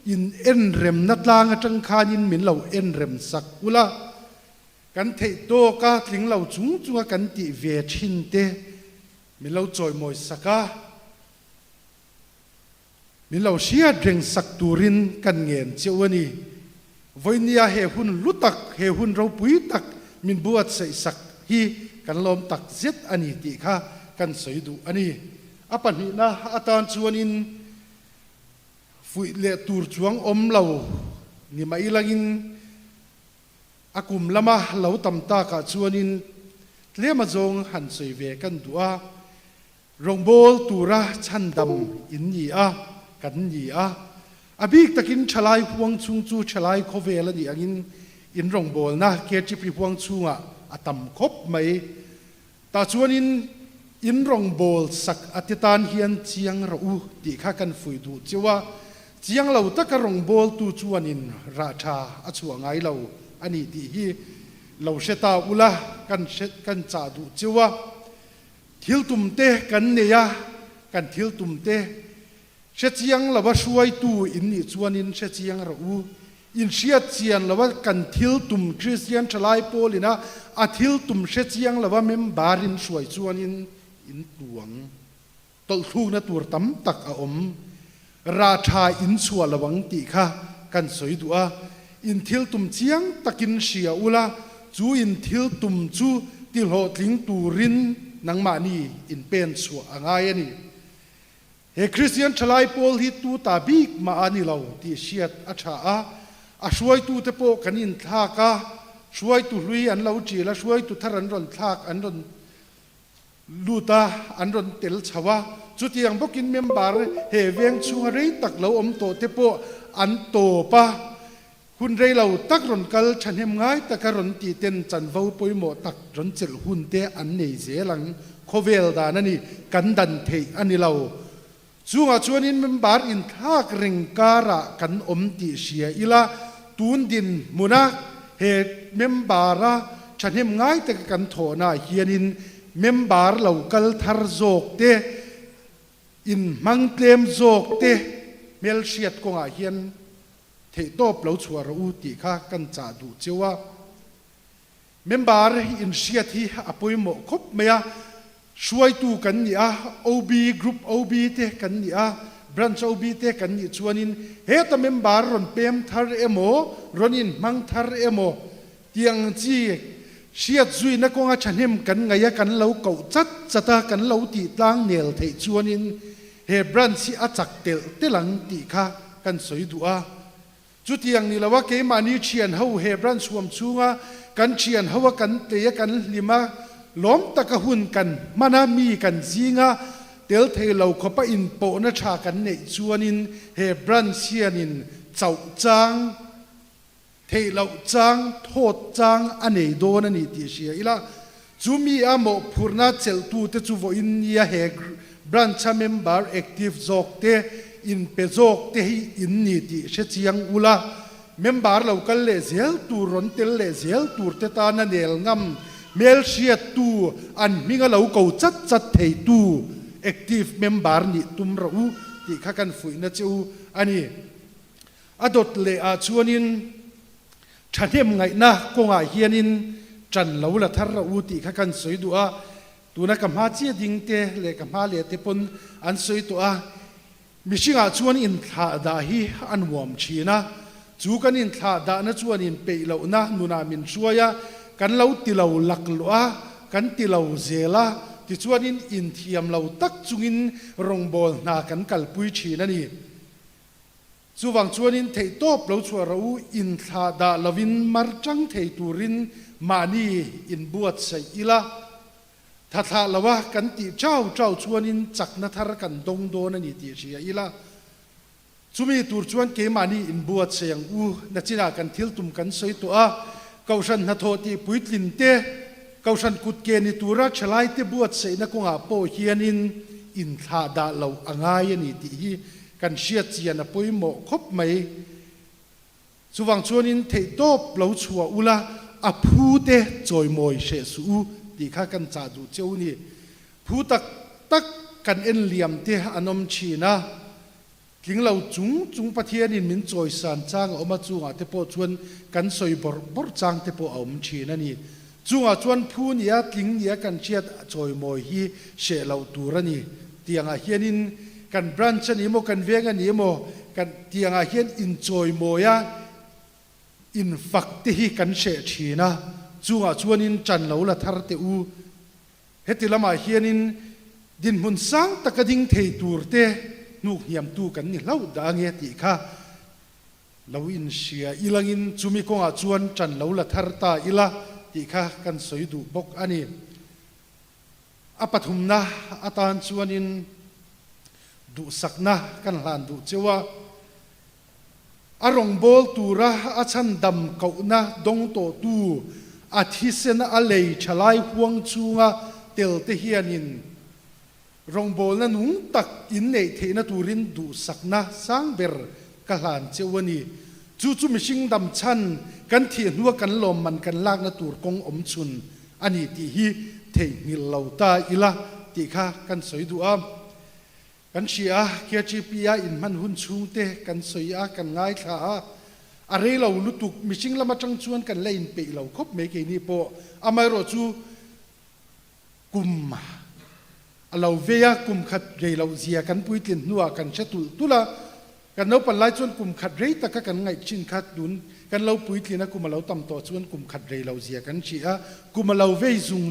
อินเอ็นเรมนัดลางจังคานินมินเราเอ็นเรมสักอุละกันเทโตกาถึงเราจุงกันติเวชินเตมิเราจอยมอยสักมิเราเชียเร่งสักตูรินกันเงินเจ้านี่วันนี้เฮหุนลุตักเฮหุนเราปุยตักมินบวชใส่สักฮีกันลมตักเจ็ดอันนี้ติค่ะกันสวยดูอันนี้อปันนี้นะอาจารย์ชวนินฟุยเลตูร์จวงอมเรานี่มาอีลังอินอากุมละมาเราตำตากะชวนินเลี้ยมาจงหันสวยเวกันตัวรงโบลตูระชันดำอินยีกันยีอบีกตะกินฉลายพวงชุงจูฉลายโคเวลนี่อันอินรงโบลนะเกจิปริพวงชุงอาตำคบไหมตาชวนินอินรงโบลสักอติตานเฮียนเจียงรูตีข้ากันฟุยดูเจ้าว่าเจียงเราตะกรงโบลตูชวนินราชาอชัวไงเราอันนี้ที่เราเชตาอุละกันจ่าดูเจ้าว่าทิลตุมเตกันเนียกันทิลตุมเตเชจียงเราว่าช่วยตูอินนี่ชวนินเชจียงเราอินเชียเจียนเราว่ากันทิลตุมคริสเตียนชลายโปลินะอาทิลตุมเชจียงเราว่าเมมบารินช่วยชวนินอินตวงตลทูนะตัวตั้มตักอมราชาอินชัวระวังตีค่ะกันสวยตัวอินทิลตุมเจียงตะกินเชียอุละจูอินทิลตุมจูติลโหดลิงตูรินนังมานีอินเป็นชัวง่ายนี่เฮคริสเตียนชลายโปลฮิตูตาบีกมาอันนี้เราที่เชียดอาชาช่วยตูเตโปกันอินทากาช่วยตูลุยอันเราจีละช่วยตูทารันรอนทากอันรอนลูตาอันรอนเตลชาวาจุดยังบอกกินเมมบาร์เฮเวียงชัวรีตักเราอมโตเตโปอันโตปะหุ่นเรเราตักรอนกัลฉันเห็นง่ายตะกรอนตีเต็นจันวูปอยโมตักรอนเจลหุ่นเตอันนี้เสียหลังโคเวลดานั่นนี่กันดันเทอันนี้เราช่วงชวนินเมมบาร์อินทากเริงการะกันอมตีเชียอิละตูนดินมุนักเฮเมมบาระฉันเห็นง่ายตะกันโถนาเฮียนินเมมบาร์เรากัลทาร์โจกเตอินมังเตมโจกเตเมลเชียดกงอาเฮียนเทโตบเราชัวรูตีข้ากันจ่าดูเจ้าว่าเมมบาร์อินเชียที่อภัยหมกคบเมียช่วยตูกันนี่โอบีกรุ๊ปโอบีเตกันนี่บรันช์โอบีเตกันนี่ชวนินเฮตเมมบาร์รอนเปมทาร์เอโมรอนินมังทาร์เอโมเตียงจีเชียดจุยนักงาฉันเห็นกันไงกันเราเก่าจัดกันเราตีตั้งเนลเทชวนินเฮบรันซีอาจักเตลังตีข้ากันสวยดูจุดอย่างนี้ละว่าเกมานีเชียนเฮาเฮบรันสวมชูงกันเชียนเฮากันเตยกันลิมา ล้มตะกะหุ่นกันมานามีกันจีงาเตลเทเราขบอินโปนะชากันเนชวนินเฮบรันเซียนินเจ้าจางเทเราจางโทษจางอันเนโดนันนี่ติเชียอีละจูมีอโมพูร์นาเซลตูเตจูโวอินยาเฮบรันชาเมมบาร์แอคทีฟจอกเตอินเปจอกเตฮิอินนี่ติเชจียงอุละเมมบาร์เรากันเลเซลตูรอนเตลเลเซลตูเตตานันเนลงำเมลเชียตูอันมิงเราเกาจัดเทตูactive member นี่ตุมเราที่ข้ากันฝืนนะเจ้าอันนี้อดดเลอาชวนินฉันเห็นไงนะกงอาเฮียนินจันเราละทาเราที่ข้ากันสวยดูตัวนักมหาเจียดิงเตเลกมหาเลเตปนอันสวยตัวมิชิงอาชวนอินทาดาฮีอันวอมชีนะจูกันอินทาดานะชวนอินเปย์เรานะนุนามินช่วยกันเราติเราหลักลัวกันติเราเจล่าที่ชวนอินเทียมเราตักจุงินรงบอลนากันกัลปุยชีนั่นนี่จูวังชวนเทโตบเราชัวเราอินทาดาลวินมารจังเทตูรินมานีอินบวชใส่อีละถ้าละว่ากันติเจ้าชวนจักนัทรกันดงโดนั่นนี่ติเชียอีละจูมีตูชวนเกมานีอินบวชเสียงนัจินากันทิลตุมกันใส่ตัวเกาชันนาโทติปุยลินเตเกาชันกุดเกนิตูรัชไลเตบวชเสนกงอาโปเฮียนินอินทาดาเหล่าอ่างายนี่ติฮีกันเชียเจียนปุยโมคบไหมสุวังชวนินเทโตบเหล่าชัวอุลาอภูเตจอยมอยเชสูตีข้ากันจ่าดูเจ้านี่ผู้ตักกันเอ็นเหลี่ยมเตอนอมชีนะกิงเหล่าจุงปะเทียนินมินจอยสานจางออกมาจุงอาเตโปชวนกันสอยบอจางเตโปอมชีนั่นนี่จุงอาชวนผู้นี้กิงนี้กันเชียดจอยมอยฮีเชเหล่าตูรนี่เตียงอาเฮียนินกันบรันชนิโมกันเวงันนี้โมกันเตียงอาเฮียนอินจอยมอยอินฟักที่ฮีกันเชชีนะจุงอาชวนินจันเหล่าละทาร์เตอูเฮติละมาเฮียนินดินมุนสังตะกดิ่งเทตูร์เตนูเหียมตูกันนี่เล่าด่างเงติค่ะเราอินเชียอีลังอินจุมีกงอาชวนจันเหล่าละทาร์ตาอีละติค่ะกันสวยดูบกอันนี้อปฐุมนะอาตานชวนินดูสักนะกันหลานดูเจ้าว่าอารมณ์บอลตูระอาชันดำเก่านะดงโตตูอาทิเซนอาเลย์ชลายห่วงชูงะเตลเทียนินรงบอลนั้นนุ่งตักอินเนเทนตูรินดูสักนะสังเบร์กันหลานเจ้าวันนี้จู่มิชิงดำชันกันเทียนหัวกันลมมันกันลากนาตูรกงอมชุนอันนี้ที่ฮีเทงิลเหล่าตาอิละที่ข้ากันสวยดูกันเชียเคียจีปียอินมันหุ่นชุงเตกันสวยกันง่ายค่ะอะไรเราลุตุกมิชิงละมาจังชวนกันเล่นเปย์เราคบเมกินี่โปอามาโรจูกุมเราเวียกุมขัดเรเราเสียกันปุยตินนัวกันเชตุละกันเราปันไล่ชวนกุมขัดเรตะกันไงชินขัดดุนกันเราปุยตินะกุมเราตำต่อชวนกุมขัดเรเราเสียกันเชียกุมเราเวยซุง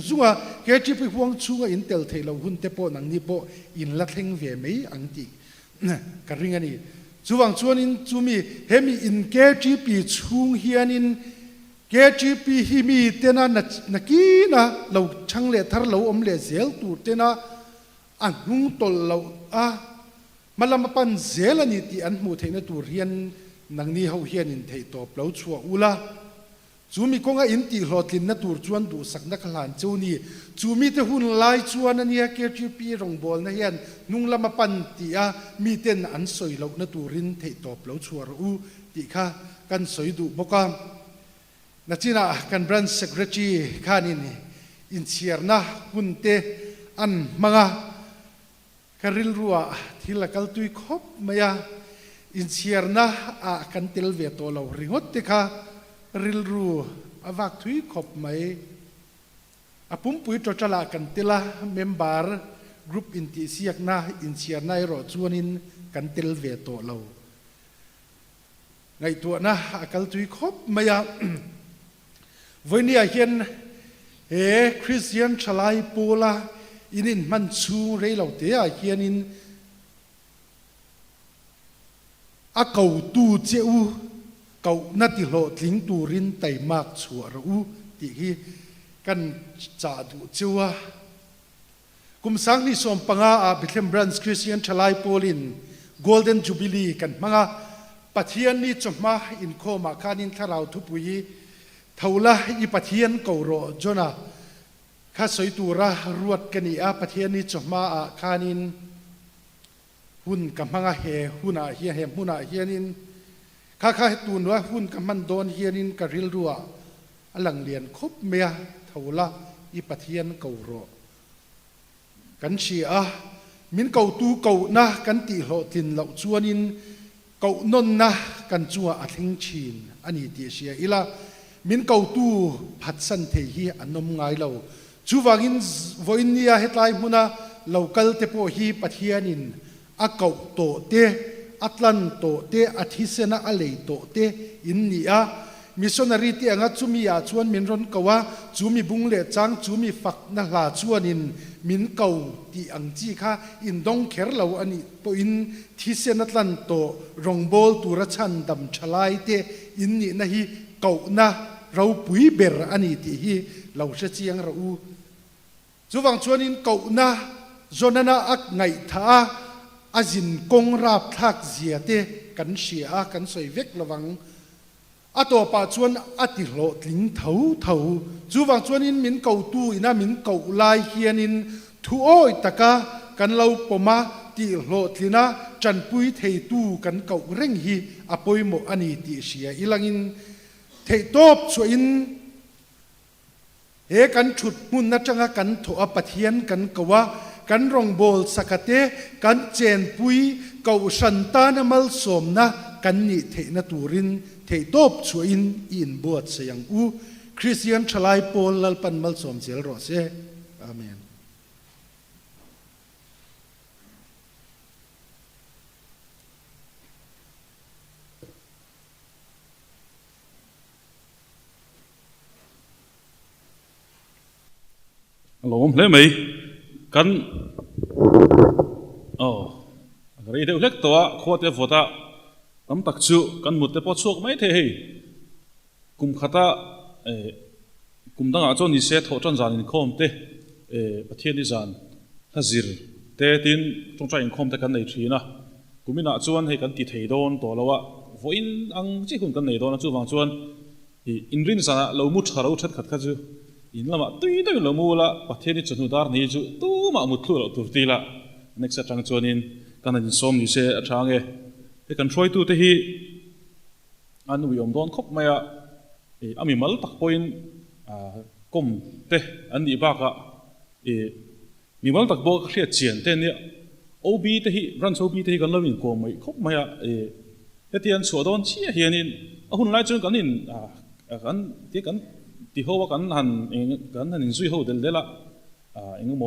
เกจิไปห่วงชูอินเตลเทเราหุ่นเตโปนังนี่โปอินละเทงเวไม่อังติกันริงอันนี้จูวังชวนินจูมีเฮมีอินเกจิปีชุงเฮียนินเกจิปีฮิมีเตนะนักีนะเราช่างเลทาร์เราอมเลเซลตูเตนะอันนุ่งตลเรามาลำปันเซลนี่ที่อันมูเทนตูเรียนนังนี้เขาเฮียนินเทตอบเราชัวอุละจูมีกงอินติหลอดลินนัตูจวนดูสักนักหลานเจ้านี่จูมีแต่หุ่นลายชวนนั่นเนี่ยเกจิปีรงบอลนะเฮียนนุ่งลำปันตีมีเต้นอันสวยเรานัตูรินเทตอบเราชัวรูติค่ะกันสวยดูบกนักจีน่ากันบรันเซกเรจีข้านี่อินเชียร์นะหุ่นเตอันมังการิลรัวที่ละกัลตุยคบมายาอินเชียร์นะกันเตลเวโตเราริงอตติค่ะริลรัววักตุยคบไหมปุ่มปุยจจลากันเตละเมมบาร์กรุ๊ปอินติเซียกนะอินเชียร์นะรอจวนินกันเตลเวโตเราในตัวนะกัลตุยคบมายาวันนี้เห็นคริสเตียนชลายปูลาอินินมันชูเรื่องเราเดียเฮียนินเก่าตูเจ้าเก่านาติโลทิ้งตูรินไตมากชัวรูติฮีก กันจ่าดูเจ้ากุมสังนิสมปังอาบิเทมบรันส์คริสเตียนชลายโปลิน Golden Jubilee กันมังอาปัทยันนี่จบมาอินโคมาคานินทาราวทุปุยเท่าละอีปัทยันเกาโรจนะข้าสวยตัวระรวดกันอีอาปัทยันนี่จบมาคานินหุ่นกับมังอาเฮหุ่นอาเฮียเฮหุ่นอาเฮียนินข้าตูนว่าหุ่นกับมันโดนเฮียนินกริลรัวหลังเลียนคบเมียเท่าละอีปัทยันเกาโรกันเชียมินเกาตูเกานะกันตีโหตินเหล่าจวนินเกานนนะกันจัวอัดหิงชีนอันนี้ตีเชียอีละมินเกาตูพัดสันเทียอันนมไงเราจูวังอินวันนี้เหตุไรมุนะเราเกลเตโปฮีปัทยานินอาเกาโตเตอัตลันโตเตอธิเสนาอะไรโตเตอินนี่มิชชันนารีที่อังจูมีอาชวนมินรอนกว่าจูมีบุงเล่จังจูมีฝักนักลาชวนินมินเก่าที่อังจีค่ะอินดงเขรเราอันนี้ปอินที่เซนัตลันโตรงโบลตุรชันดำชลายเตอินนี่นะฮีเก่านะเราปุยเบรอันนี้ที่ฮีเราเชียงเราจูวังชวนินเก่านะจนน่าอักไงท่าอาจินกงราบทักเสียเตกันเสียกันสวยเวกระวังอาตัวป่าชวนอาติโลลิงเถาจูวังชวนอินมินเก่าตูอินามินเก่าลายเฮียนินทูโอยตะกากันเราปมาติโลลินาจันปุยเทตูกันเก่าเร่งฮีอปอยโมอันนี้ติเสียอีหลังอินเทตบชวนอินเฮกันฉุดมุนนัจังกันโถอปัทยันกันกว่ากันรองโบลสกัดเตกันเจนปุยเก่าสันตานมัลสมนะกันนี่เทนตูรินเทตบชวยอินบวชเสียงคริสเตียนชลายโปลลัลปันมัลสมเสียรอเซอาเมนหลงเลยไหมกันอะไรเดี๋ยวเล็กตัวขวดเดียวฝตาน้ำตักชูกันหมดแต่พอชกไม่เทให้กุมขัดกุมตั้งอาจารย์นิเศษโทจันจานินคอมเตประเทศนิจานฮัซิร์เตตินตรงใจอินคอมแต่กันในทีนะกุมินาจวนให้กันติดเหตุโดนตัวเราว่าวันอังจีคุณกันในโดนนะจู่บางจวนอินรินสนะเรามุดเราชัดขัดขัดจูอินละมาตุ้ยเรามูละประเทศนี้จนหุดาร์นี่จูตู้มามุดทั่วเราตุรตีละนักสัจจังจวนินกันในสมนิเศษทางกันช่วยตัวที่อันวิยมโดนคบมาอามีมัลตักพอยน์ก้มเตะอันนี้บ้ากะมีมัลตักบอกเรียกเจียนเตเนี่ยโอบีเตะรันโอบีเตะกันแล้วมีก้มไม่คบมาเที่ยนสวดโดนเชี่ยเฮียนินหุ่นไล่จนกันนินกันที่กันที่เขาว่ากันหันกันหันสุยเขาเดลเดละเองโม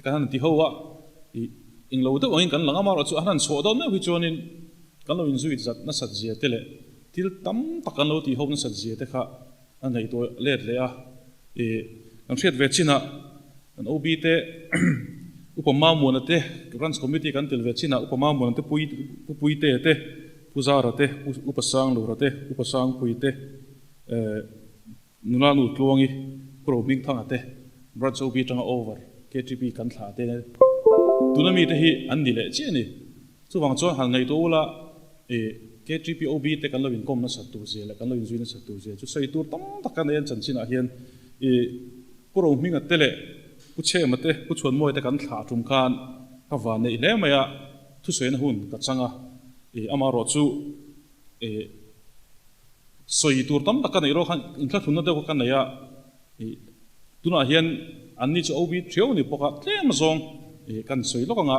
กันหันที่เขาว่าอิงเราตัวเองกันหลังมาเราจะหันสวดโดนไม่พิจารณากันเราอินสุยจัดนัสเจียเตเลยที่ตั้มตักกันเราที่เขานัสเจียเตค่ะอันไหนตัวเล็ดเลยกันเชื่อเวชินะอันโอบีเตอุปมาหมวนเตรันส์คอมมิตี้กันติลเวชินะอุปมาหมวนเตปุยเตปุจาระเตอุปสังลูระเตอุปสังปุยเตนุนานุตลวงีโปรบิงทั้งเตรันส์โอบีจังโอเวอร์เคทีพีกันถ่าเตตุนามีเตฮีอันนี้เลยเช่นนี้สุวรรณชนหันในตัวละKGPOB แต่กันเราอินคอมนัสตูเสียและกันเราอินซุยนัสตูเสียจุดใส่ตัวตั้มตักกันเองจันชินะเฮียนผู้รู้มิ่งเตเลผู้เชื่อมาเตผู้ชวนมวยแต่กันขาจุ่มคานข้าวานในเล่มายะทุสวยนะหุ่นกัดสังอามารอจูใส่ตัวตั้มตักกันในโลกอินทรัพย์ทุนนั่นเดียวกันเนี่ยตัวน่ะเฮียนอันนี้จะเอาวิเที่ยวนี่ปกติเล่มซองกันใส่โลกงะ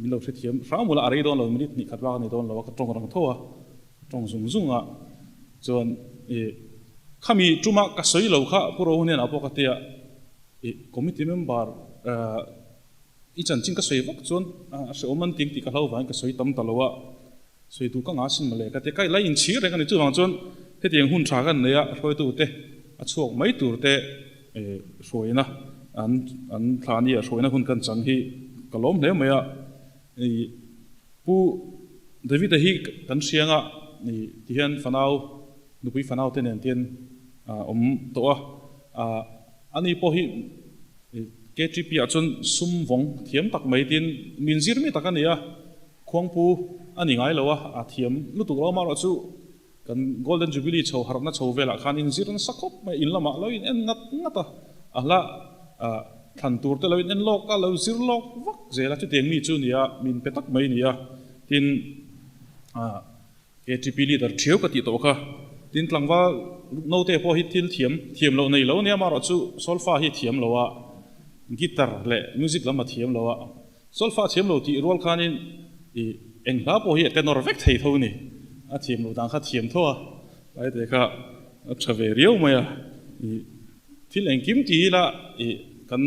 มีเราเสียมฟ้ามูลอะไรโดนเราไม่ได้นี่ขัดว่ากันในโดนเราก็ตรงรังทั่วตรงซุ่งจนข้ามีจุมากัสยเราข้าผู้รู้เนี่ยนะปกติคอมมิตี้เมมเบอร์อีจันจิงกัสยวักจนเสียมันทิ้งที่กับเราวันกัสยตั้มตลอดสวยดูก็งาสินมาเลยก็แต่ใกล้ไล่อินชีอะไรกันในจุดบางจนที่เตียงหุ่นชากันเนี่ยช่วยตัวเตะช่วงไม่ตัวเตะสวยนะอันทานี่สวยนะหุ่นกันจังที่ก็ล้มแล้วไหมผู้เดวิดที่กันเสียงที่เห็นฟันเอาดูพี่ฟันเอาเต้นเตียนตัว อันนี้พอฮีเกจิปีจนซุ่มวงเทียมตักไม่ตินมินซิร์ไม่ตักกันเนี่ยควงปูอันนี้ไงเลยวะเทียมลุตุกเรามาเราสู้กัน Golden Jubilee โชว์ฮาร์นัทโชว์เวลาคันอินซิร์นสักคบไม่อินละมาเราอินเอ็นงัดละทันตัวแต่เราอินเอ็นโลกเราซิร์โลกวักเจล่าที่เตียงมีจูเนี่ยมินเปตักไม่เนี่ยทินเกจิปีลีดเชียวกติโตค่ะทินหลังว่าโน้ตพอฮิตทิลเทียมเราในเราเนี่ยมาเราสู้โซลฟาฮิตเทียมเราว่ากีตาร์เล่มิวสิกเรามาเทียมเราว่าโซลฟาเทียมเราที่รัวคันอินเอ็งลาพอฮิตแต่นอร์เวกไทยเท่านี้เทียมเราต่างกันเทียมทั่วไปแต่ค่ะชาเวรียวมาที่เอ็งกิมตีละกัน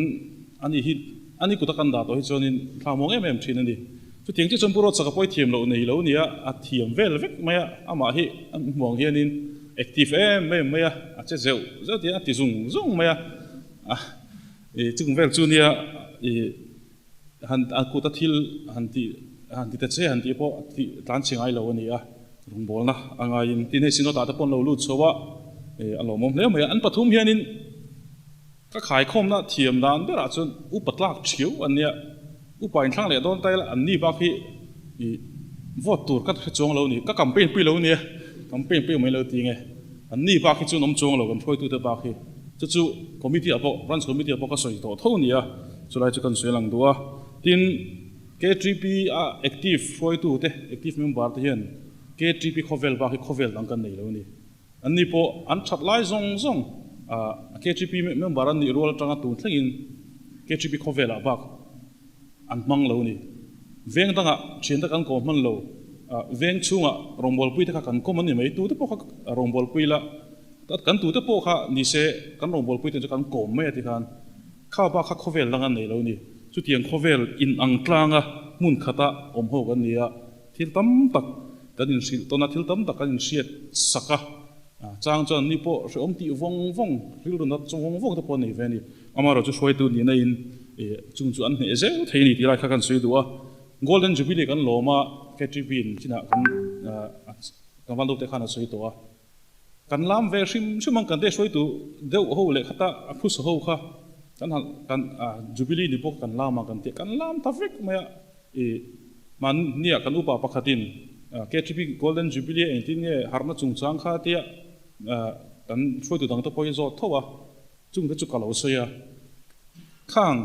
อันนี้กูตะกันดาตัวที่จนินทางมองชินนี่จุดที่จนปุโรสกับไปเทียมเราในเราเนี่ยเทียมเวลเวกมามาฮิมองเฮียนินactiveไม่อาจจะเจ้าที่ที่ซุงมาจึงเวลจูเนี่ยฮันกูตะทิลฮันที่ตะเจ้ฮันที่พอที่ตั้งเชิงไอเราเนี่ยรุงบอลนะอังไงที่ในสินโนตาตะปนเราลุดชัวอันเรามองแล้วมาอันปฐมเฮียนินก็ขายคมนะเทียมด้านเวลาจนอุปตลักเฉียวอันเนี้ยอุปนิทั้งเลยโดนไตละอันนี้บางทีวอดตูร์ก็จงเรานี่ก็กำเป็นปีเราเนี่ยกำเป็นปีไม่เราตีไงอันนี้บางทีจนน้ำจงเรากันช่วยตัวบางทีจู่คอมมิตี้อ่ะพอรันคอมมิตี้อ่ะพอก็สวยต่อเท่านี้จุดไรจะกันสวยหลังตัวทีน KGP active ช่วยตัวเตะ active member ที่เห็น KGP cover บางที cover หลังกันนี่เรานี่อันนี้พออันชัดไล่ซงKGP member อันนี้รัวจังตัวทั้งอิน KGP cover ละบางอันมังเรานี่เวงตั้งเชียนตะกันก็มันเราเวงช่วงรองบอลปุยตะกันก็มันนี่ไม่ตัวตะพวกรองบอลปุยละแต่กันตัวตะพวกนี่เสกันรองบอลปุยตะกันก็ไม่ที่กันข้าวบ้าข้าวโคเวลละกันนี่เรานี่จุดyangโคเวลอินอังกลางมุนขตะอมหัวกันนี่ทิลตั้มตักกันอินสิตอนนั้นทิลตั้มตักกันอินเสียสักจางจันนี่พอช่วงที่วงริลนัดจงวงตะพอนี่เวนี่อามาเราจะช่วยตัวนี่ในจุงจุอันนี้เจ้าเทนี่ที่ไรข้ากันสวยตัว Golden Jubilee กันโลมาแค่จีบินที่น่ะกันวันดูแต่ข้าน่ะสวยตัวกันล้ำเวชิมชิมันกันได้สวยตัวเดี๋ยวโหเลยข้าตาพุสโหค่ะกันJubileeนี่พวกกันล้ำมากันเตะกันล้ำทัฟฟิกมามันเนี่ยกันอุปปักขัดินแค่จีบี Golden Jubilee เองที่เนี่ยหาร์นัดจุงจางข้าเตะกันสวยตัวตั้งแต่พอยี่จอดเท่าจุงได้จุกกะเหลาสวยข้าง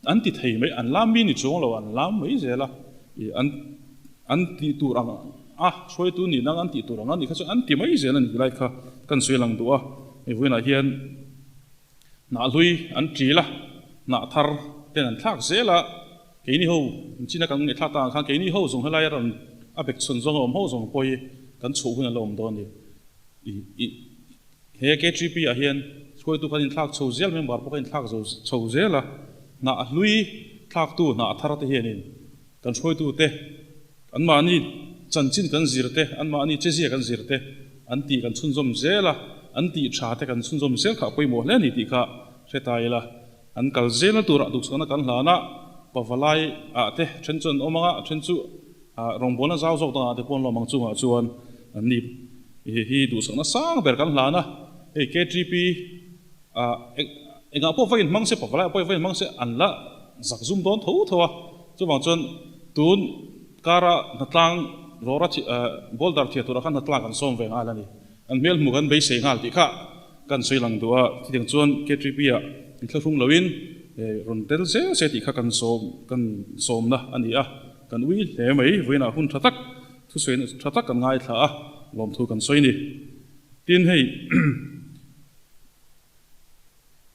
อันที่ไทยไม่อันล้ำมีนี่จงเราอันล้ำไม่เจล่ะอันที่ตัวรังช่วยตัวนี่นั่งอันที่ตัวรังนี่เขาจะอันที่ไม่เจนั่นไรค่ะกันสวยหลังตัวไอ้พวกนั้นเฮียนน่าลุยอันจีละน่าทาร์แต่นั่นทักเจละแค่นี้เขาจีน่ากันไอ้ทักต่างข้างแค่นี้เขาส่งให้ไรรันอาเบกส่งเขาส่งไปกันชูขึ้นลมตัวนี้เฮ้ยKGPเฮียนช่วยตัวกันทักชูเจลไม่บอกพวกกันทักชูเจละน่าลุยทักตัวน่าทาร์เฮียนินกันช่วยตัวเตะอันมานี่จันจินกันจีรเตะอันมานี่เจซี่กันจีรเตะอันตีกันชุนจมเจละอันตีชาเตกันชุนจมเจลข้าไปหมดแล้วนี่ตีข้าเสียตายละอันกัลเจลตัวระดุกสกันกันหลานะปะวลายเตะเช่นจนอมังเช่นจู่รองบอลน่ะเจ้าจอกต่างเตะปนเรามังจู่จวนอันนี้ฮีดูสกันสร้างเบรกันหลานะKGPเองพวกไฟมังเสปะวลายพวกไฟมังเสอันละสักซุ่มโดนทูทัวจู่บางจนตูนการะนัดลังโรรัตบอลดาร์เทียตัวรักนัดลังกันส่งเวงอะไรนี่อันเมลมุกันไปเสียงอะไรที่ข้ากันสวยหลังตัวที่ถึงส่วนKGPอินทรุ่งลวินรุนเตลเสียที่ข้ากันส่งนะอันนี้กันวิ่งเหม่เวน่าหุ่นทัดทุสวยทัดกันง่ายท่าลมทุกันสวยนี่ทีนี้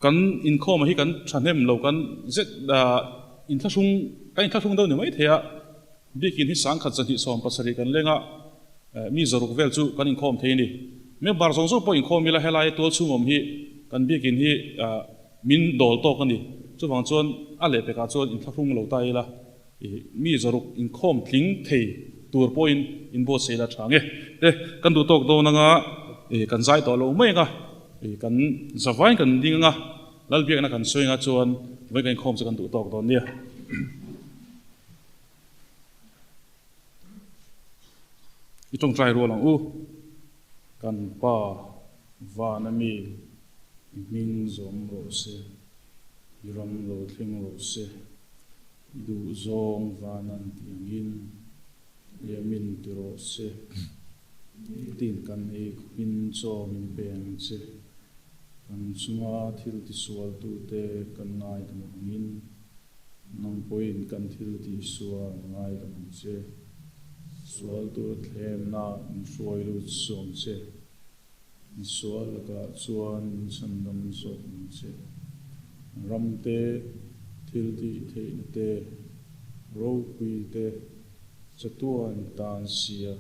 กันอินข้อมาให้กันฉันเห็นเรากันเจ็ดอินทรุ่งกันอินทรุ่งเดินอยู่ไม่เทียบิกินที่สังขัดสันติสอมปัสสริกันเลยมีจรุกเวลจูกันอินคอมเทนี่เมื่อบาร์ซงซูพออินคอมมีละเฮลัยตัวชูมฮีกันบิกินที่มินโดลโตกันนี่จู่บางส่วนอะไรไปกับส่วนอินทักรุ่งเราตายละมีจรุกอินคอมทิ้งเทตัวพออินโบเซละช่างเอ๊ะกันดูตกโดนงะกันใจต่อเราไม่งะกันสบายกันดิ้งงะแล้วเบียกนักกันสวยงะส่วนไว้กันคอมจะกันดูตกโดนเนี่ยอีตรงใจรัวหลังกันป้าวานามี min zom ro se ram lo thling ro se du zong vanan tiangin yamin tu ro se tin kan e min cho min beng che kan chunga thil ti sual tu te kan ngai tu min nang poin kan thil ti sual ngai tu che sual tu thlem na suai lu som che sual ka chuan sandam so che ramte thil ti thein te ro pui te chatuan tan sia